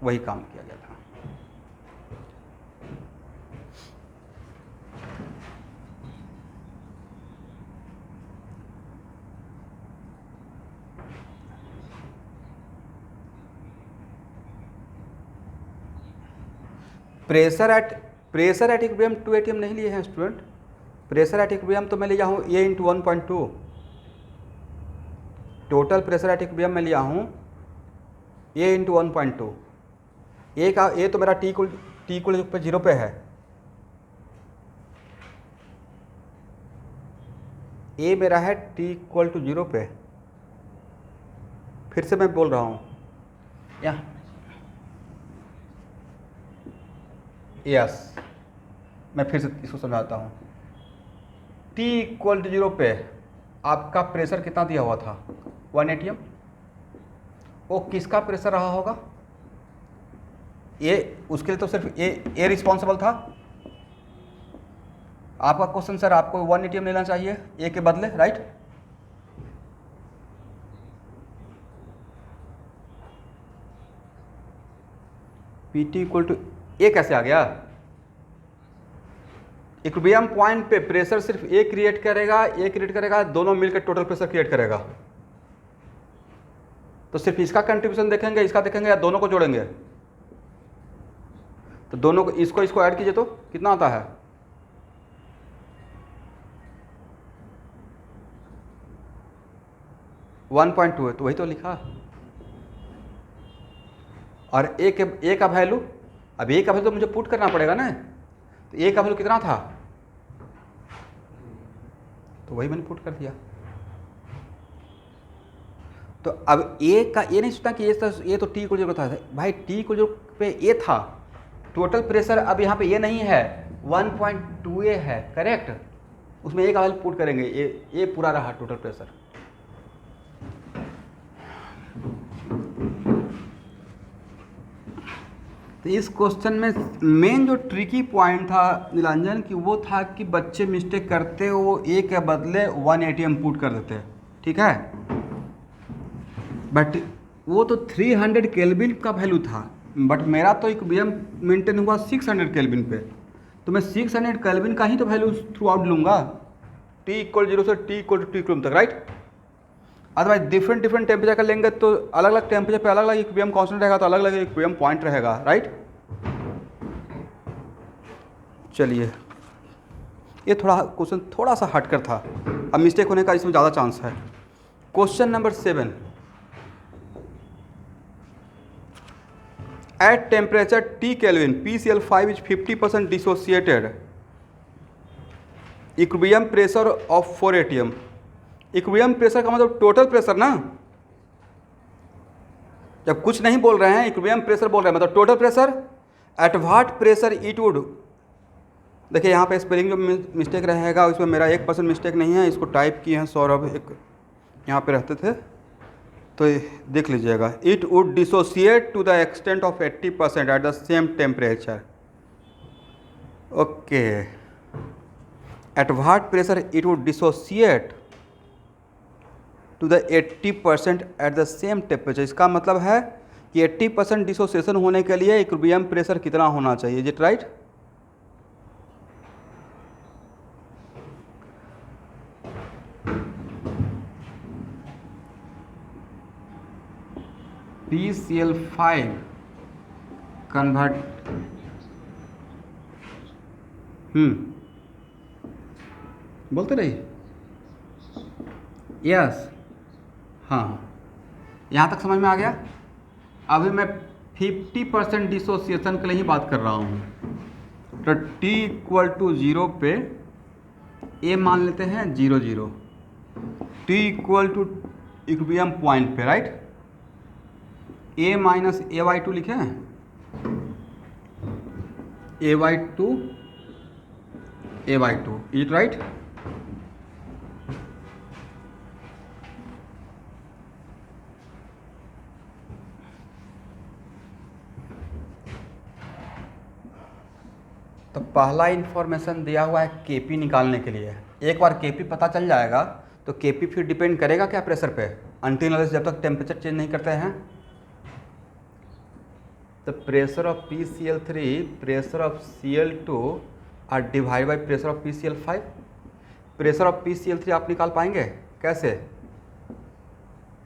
वही काम किया गया था। प्रेशर एट इक्विलिब्रियम 2 ATM नहीं लिए हैं स्टूडेंट। प्रेशर एट इक्विलिब्रियम तो मैं लिया हूँ a into 1.2, total pressure at equilibrium में लिया हूँ ए इंटू 1.2। ए तो मेरा टी इक्वल पे 0 पे है, ए मेरा है टी इक्वल टू 0 पे। फिर से मैं बोल रहा हूँ यस, मैं फिर से इसको समझाता हूँ। टी इक्वल टू 0 पे आपका प्रेशर कितना दिया हुआ था, 1 atm। वो किसका प्रेशर रहा होगा, ए, उसके लिए तो सिर्फ ए रिस्पॉन्सिबल था। आपका क्वेश्चन सर आपको 1 atm लेना चाहिए ए के बदले, right. P T equal to a कैसे आ गया, इक्विलिब्रियम पॉइंट पे प्रेशर सिर्फ ए क्रिएट करेगा, दोनों मिलकर टोटल प्रेशर क्रिएट करेगा। तो सिर्फ इसका कंट्रीब्यूशन देखेंगे, इसका देखेंगे, या दोनों को जोड़ेंगे। तो दोनों को, इसको ऐड कीजिए तो कितना आता है, वन 1.2 है, तो वही तो लिखा। और ए का वैल्यू, अब ए का वैल्यू तो मुझे पुट करना पड़ेगा ना, तो ए का वैल्यू कितना था, तो वही मैंने पुट कर दिया। तो अब ए का, ये नहीं सोचता कि ये तो टी इक्वल 0 था, भाई टी इक्वल 0 पे ए था, टोटल प्रेशर अब यहाँ पे ये नहीं है, 1.2 है, करेक्ट। उसमें ए का वैल्यू पुट करेंगे, ए पूरा रहा टोटल प्रेशर। तो इस क्वेश्चन में मेन जो ट्रिकी पॉइंट था नीलांजन की, वो था कि बच्चे मिस्टेक करते, वो ए के बदले 1 atm पुट कर देते, ठीक है। बट वो तो 300 केल्विन का वैल्यू था, बट मेरा तो इक्विलिब्रियम मेंटेन हुआ 600 केल्विन पे, तो मैं 600 केल्विन का ही तो वैल्यू थ्रू आउट लूँगा, टी इक्वल 0 से टी इक्वल टू टी तक, राइट। अदरवाइज डिफरेंट टेम्परेचर का लेंगे तो अलग अलग टेम्परेचर पे अलग अलग इक्विलिब्रियम कांस्टेंट रहेगा, तो अलग अलग इक्विलिब्रियम पॉइंट रहेगा, राइट। चलिए, ये क्वेश्चन थोड़ा सा हटकर था, अब मिस्टेक होने का इसमें ज़्यादा चांस है। Question number 7, at temperature T Kelvin PCl5 is 50% dissociated, equilibrium pressure of 4 atm। Equilibrium pressure का मतलब टोटल प्रेशर ना, जब कुछ नहीं बोल रहे हैं इक्विलिब्रियम प्रेशर बोल रहे हैं, मतलब total pressure. Eight what pressure it would, देखिए यहाँ पे स्पेलिंग जो मिस्टेक रहेगा उसमें मेरा 1% मिस्टेक नहीं है, इसको टाइप किए हैं सौरभ, एक यहाँ पे रहते थे तो देख लीजिएगा। It would dissociate to the extent of 80% at the same temperature, okay. At what pressure it would dissociate to the 80% at the same temperature, इसका मतलब है कि 80% डिसोसिएशन होने के लिए इक्विलिब्रियम प्रेशर कितना होना चाहिए, is it right. PCl5 convert, बोलते रहिए, यस, हाँ, यहाँ तक समझ में आ गया। अभी मैं 50% डिसोसिएशन के लिए ही बात कर रहा हूँ, तो T इक्वल टू 0 पे ए मान लेते हैं 0 0, T equal to equilibrium point पे, राइट। ए माइनस A/2 लिखे हैं, A/2 इज इट राइट। तो पहला इन्फॉर्मेशन दिया हुआ है केपी निकालने के लिए। एक बार केपी पता चल जाएगा तो केपी फिर डिपेंड करेगा क्या प्रेशर पे, अनटिल अनलेस जब तक टेम्परेचर चेंज नहीं करते हैं। तो pressure of PCl3, pressure of Cl2 और divide by pressure of PCl5। Pressure of PCl3 आप निकाल पाएंगे कैसे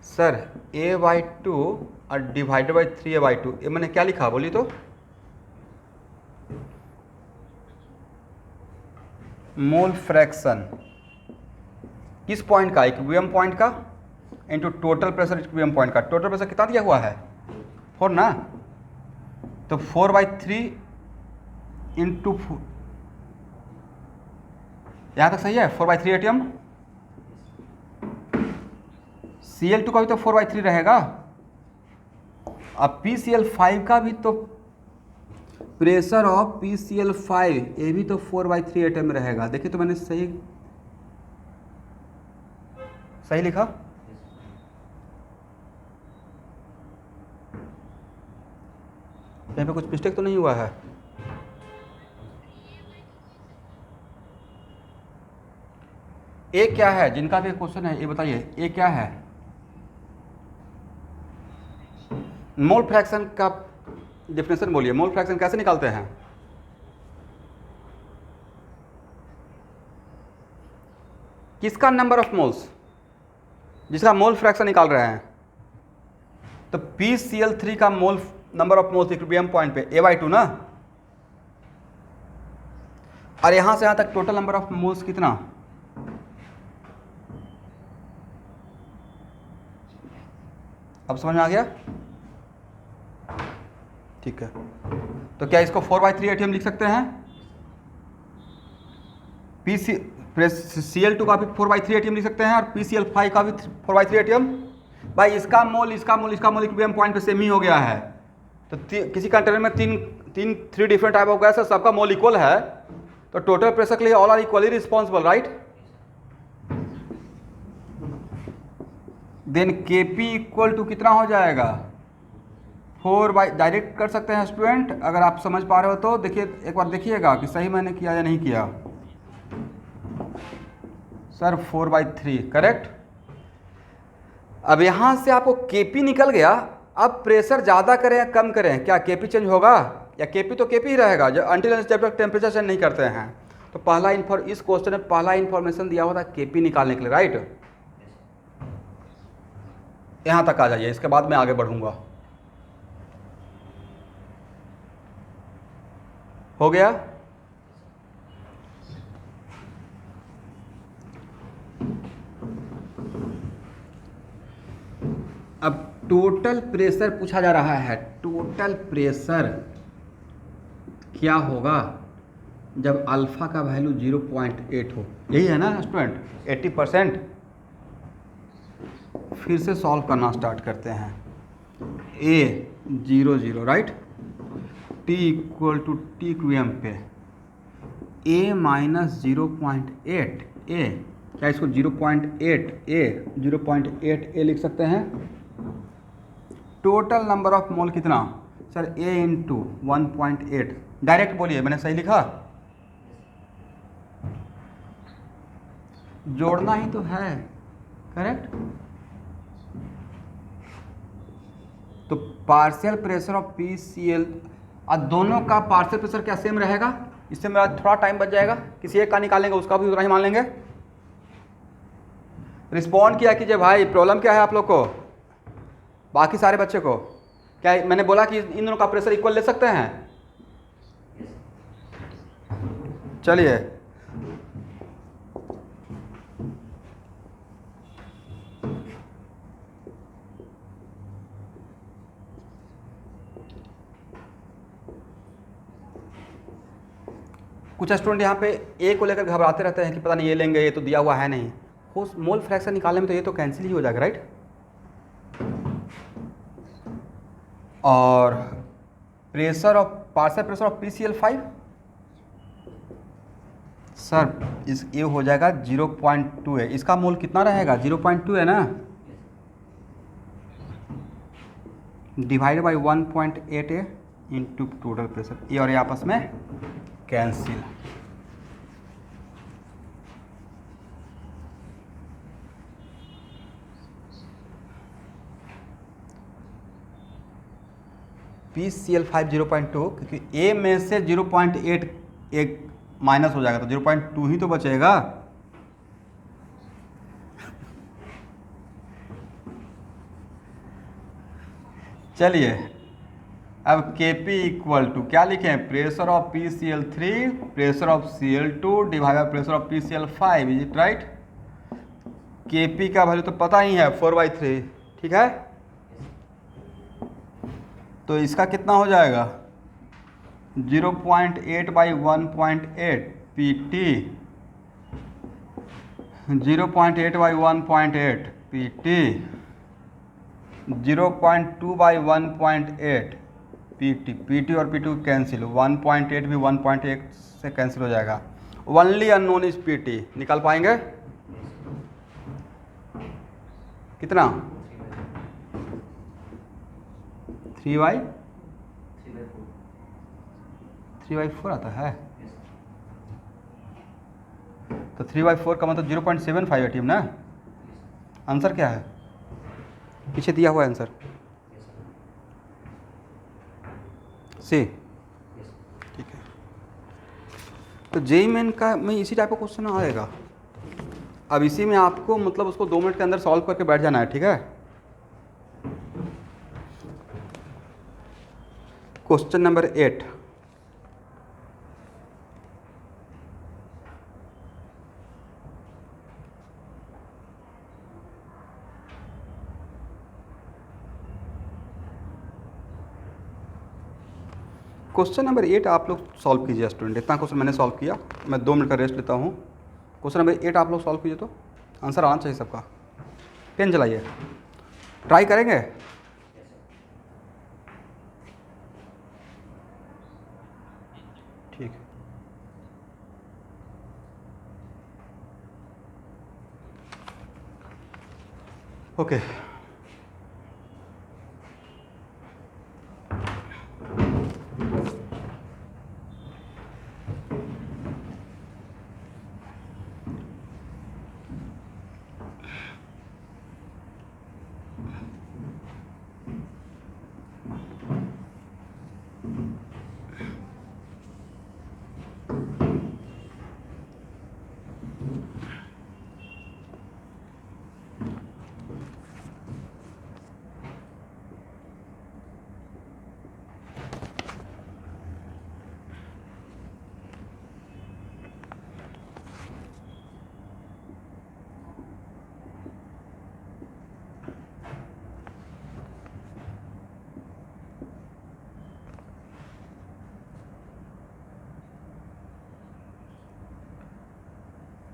सर, A/2 और डिवाइडेड बाई 3A/2। ये मैंने क्या लिखा बोली तो, मोल फ्रैक्शन किस पॉइंट का, इक्विलिब्रियम पॉइंट का, into total pressure equilibrium point का। टोटल प्रेशर कितना दिया हुआ है 4 ना, तो 4/3 इंटू, यहाँ तक सही है, 4/3 ATM। Cl2 का भी तो 4/3 रहेगा। अब PCl5 का भी तो प्रेशर ऑफ PCl5 ये भी तो 4/3 ATM रहेगा। देखिए तो मैंने सही लिखा। यहाँ पे कुछ मिस्टेक तो नहीं हुआ है? ए क्या है? जिनका भी क्वेश्चन है ये बताइए, ए क्या है? मोल फ्रैक्शन का डेफिनेशन बोलिए। मोल फ्रैक्शन कैसे निकालते हैं? किसका नंबर ऑफ मोल्स, जिसका मोल फ्रैक्शन निकाल रहे हैं। तो PCl3 का mole number of moles equilibrium point पे A/2 ना, और यहां से यहां तक टोटल नंबर ऑफ मोल्स कितना? अब समझ में आ गया? ठीक है, तो क्या इसको 4/3 ATM लिख सकते हैं? Cl2 का भी 4/3 ATM लिख सकते हैं और PCl5 का भी 4/3 ATM। भाई इसका मोल इक्विलिब्रियम पॉइंट पे सेम ही हो गया है। तो किसी कंटेनर में three different type of gas है, सबका मोल इक्वल है, तो टोटल प्रेशर के लिए all are equally responsible, right? Then Kp equal to कितना हो जाएगा? 4/, डायरेक्ट कर सकते हैं स्टूडेंट, अगर आप समझ पा रहे हो तो देखिए, एक बार देखिएगा कि सही मैंने किया या नहीं किया। Sir 4/3 correct. अब यहां से आपको Kp निकल गया। अब प्रेशर ज़्यादा करें या कम करें, क्या Kp चेंज होगा? या Kp तो Kp ही रहेगा जब अनटिल जब तक टेम्परेचर चेंज नहीं करते हैं। तो इस क्वेश्चन में पहला इंफॉर्मेशन दिया हुआ था Kp निकालने के लिए, राइट? यहाँ तक आ जाइए, इसके बाद मैं आगे बढ़ूंगा। हो गया? अब टोटल प्रेशर पूछा जा रहा है। टोटल प्रेशर क्या होगा जब अल्फा का वैल्यू 0.8 हो? यही है ना स्टूडेंट, 80%। फिर से सॉल्व करना स्टार्ट करते हैं। A 0 right, T equal to T Q पे A माइनस 0.8 A, क्या इसको 0.8 A लिख सकते हैं? टोटल नंबर ऑफ मोल कितना? Sir A into 1.8। डायरेक्ट बोलिए, मैंने सही लिखा? जोड़ना ही तो है, करेक्ट? तो पार्शियल प्रेशर ऑफ PCl, और दोनों का पार्शियल प्रेशर क्या सेम रहेगा? इससे मेरा थोड़ा टाइम बच जाएगा। किसी एक का निकालेंगे उसका भी उतना ही मान लेंगे। रिस्पॉन्ड किया कीजिए भाई, प्रॉब्लम क्या है आप लोग को, बाकी सारे बच्चे को? क्या मैंने बोला कि इन दोनों का प्रेशर इक्वल ले सकते हैं? चलिए, कुछ स्टूडेंट यहाँ पे ए को लेकर घबराते रहते हैं कि पता नहीं ये लेंगे, ये तो दिया हुआ है नहीं। हो मोल फ्रैक्शन निकालने में तो ये तो कैंसिल ही हो जाएगा, राइट? और pressure of partial pressure of PCl5, sir इस ये हो जाएगा 0.2 है। इसका मोल कितना रहेगा? 0.2 है ना, divide by 1.8 A into total pressure. ये और ये आपस में कैंसिल। PCl5 0.2, क्योंकि A में से 0.8 एक माइनस हो जाएगा तो 0.2 ही तो बचेगा। चलिए, अब Kp इक्वल टू क्या लिखें? Pressure of PCl3 pressure of Cl2 divide by pressure of PCl5, is it right? Kp का वैल्यू तो पता ही है 4/3, ठीक है? तो इसका कितना हो जाएगा? 0.8/1.8 PT, 0.8/1.8 PT, 0.2/1.8 PT, PT और PT कैंसिल, 1.8 भी 1.8 से कैंसिल हो जाएगा। ओनली अननोन इज PT, निकाल पाएंगे कितना? 3/4 आता है। तो 3/4 का मतलब 0.75 है टीम ना। आंसर क्या है? पीछे दिया हुआ आंसर सी। ठीक है, तो जेईई मेन का में इसी टाइप का क्वेश्चन आएगा। अब इसी में आपको मतलब उसको 2 मिनट के अंदर सॉल्व करके बैठ जाना है, ठीक है। क्वेश्चन नंबर 8, क्वेश्चन नंबर 8 आप लोग सॉल्व कीजिए स्टूडेंट। इतना क्वेश्चन मैंने सॉल्व किया, मैं 2 मिनट का रेस्ट लेता हूँ। क्वेश्चन नंबर 8 आप लोग सॉल्व कीजिए, तो आंसर आना चाहिए सबका। पेन जलाइए, ट्राई करेंगे। ठीक है, okay.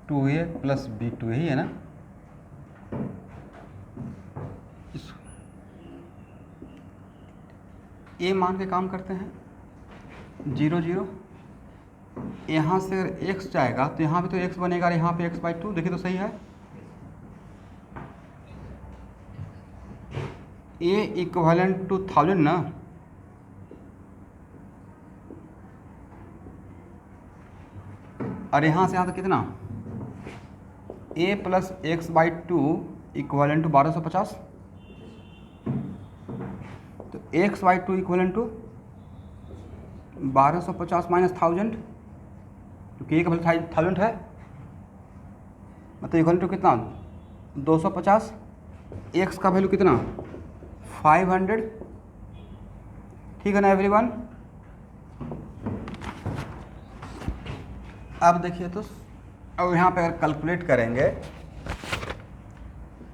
Two A plus B two, यही है ना। ए मान के काम करते हैं, 0 0। यहाँ से अगर x जाएगा तो यहाँ पे तो x बनेगा, और यहाँ पे x/2। देखिए तो सही है। a इक्वलेंट टू 1000 ना। और यहाँ से यहाँ तक कितना? a plus x/2 equivalent to 1250। तो x/2 इक्वलेंट टू 1250 माइनस 1000, क्योंकि a का वैल्यू 1000 है, मतलब इक्वल टू कितना? 250। x का वैल्यू कितना? 500। ठीक है ना एवरीवन। अब देखिए तो अब यहाँ पे अगर कैलकुलेट करेंगे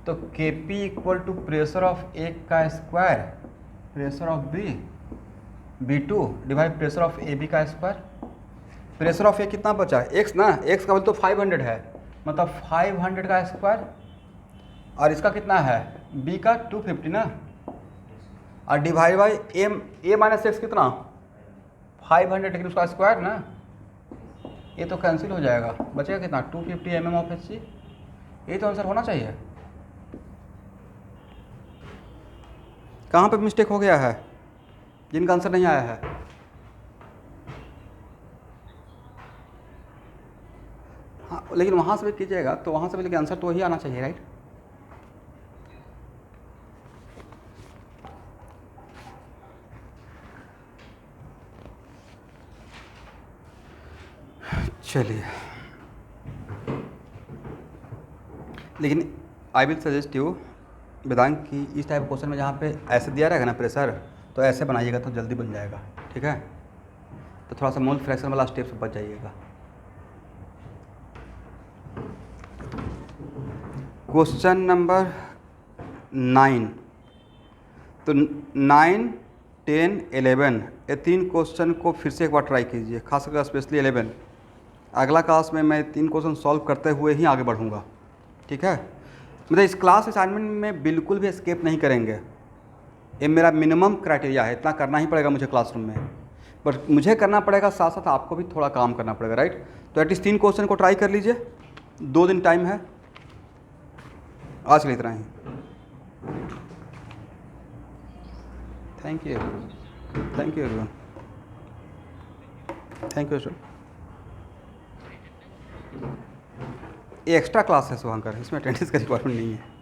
तो Kp equal to pressure of a का square, pressure of b B2 divide pressure of a b का स्क्वायर। प्रेशर ऑफ ए कितना बचा? x ना। x का वैल्यू तो 500 है, मतलब 500 का स्क्वायर। और इसका कितना है? b का 250 ना। और divide by A minus x कितना? 500, लेकिन उसका स्क्वायर ना। ये तो कैंसिल हो जाएगा, बचेगा कितना? 250 mm ऑफ एच। ये तो आंसर होना चाहिए। कहाँ पे मिस्टेक हो गया है जिनका आंसर नहीं आया है? हाँ, लेकिन वहाँ से भी कीजिएगा तो वहाँ से भी, लेकिन आंसर तो वही आना चाहिए, राइट। चलिए, लेकिन आई विल सजेस्ट यू वेदांत की इस टाइप क्वेश्चन में जहाँ पे ऐसे दिया रहेगा ना प्रेशर, तो ऐसे बनाइएगा तो जल्दी बन जाएगा, ठीक है। तो थोड़ा सा मोल फ्रैक्शन वाला स्टेप से बच जाइएगा। Question number 9। तो 9 10, 11 ये 3 क्वेश्चन को फिर से एक बार ट्राई कीजिए, खासकर स्पेशली 11। अगला क्लास में मैं 3 क्वेश्चन सॉल्व करते हुए ही आगे बढ़ूँगा, ठीक है। मतलब इस क्लास असाइनमेंट में बिल्कुल भी एस्केप नहीं करेंगे, ये मेरा मिनिमम क्राइटेरिया है, इतना करना ही पड़ेगा मुझे क्लासरूम में। बट मुझे करना पड़ेगा, साथ साथ आपको भी थोड़ा काम करना पड़ेगा, राइट। तो एटलीस्ट 3 क्वेश्चन को ट्राई कर लीजिए, 2 दिन टाइम है। आज के लिए इतना ही। Thank you everyone, thank you sir. ये एक्स्ट्रा क्लास है शुभंकर, इसमें अटेंडेंस का रिक्वायरमेंट नहीं है।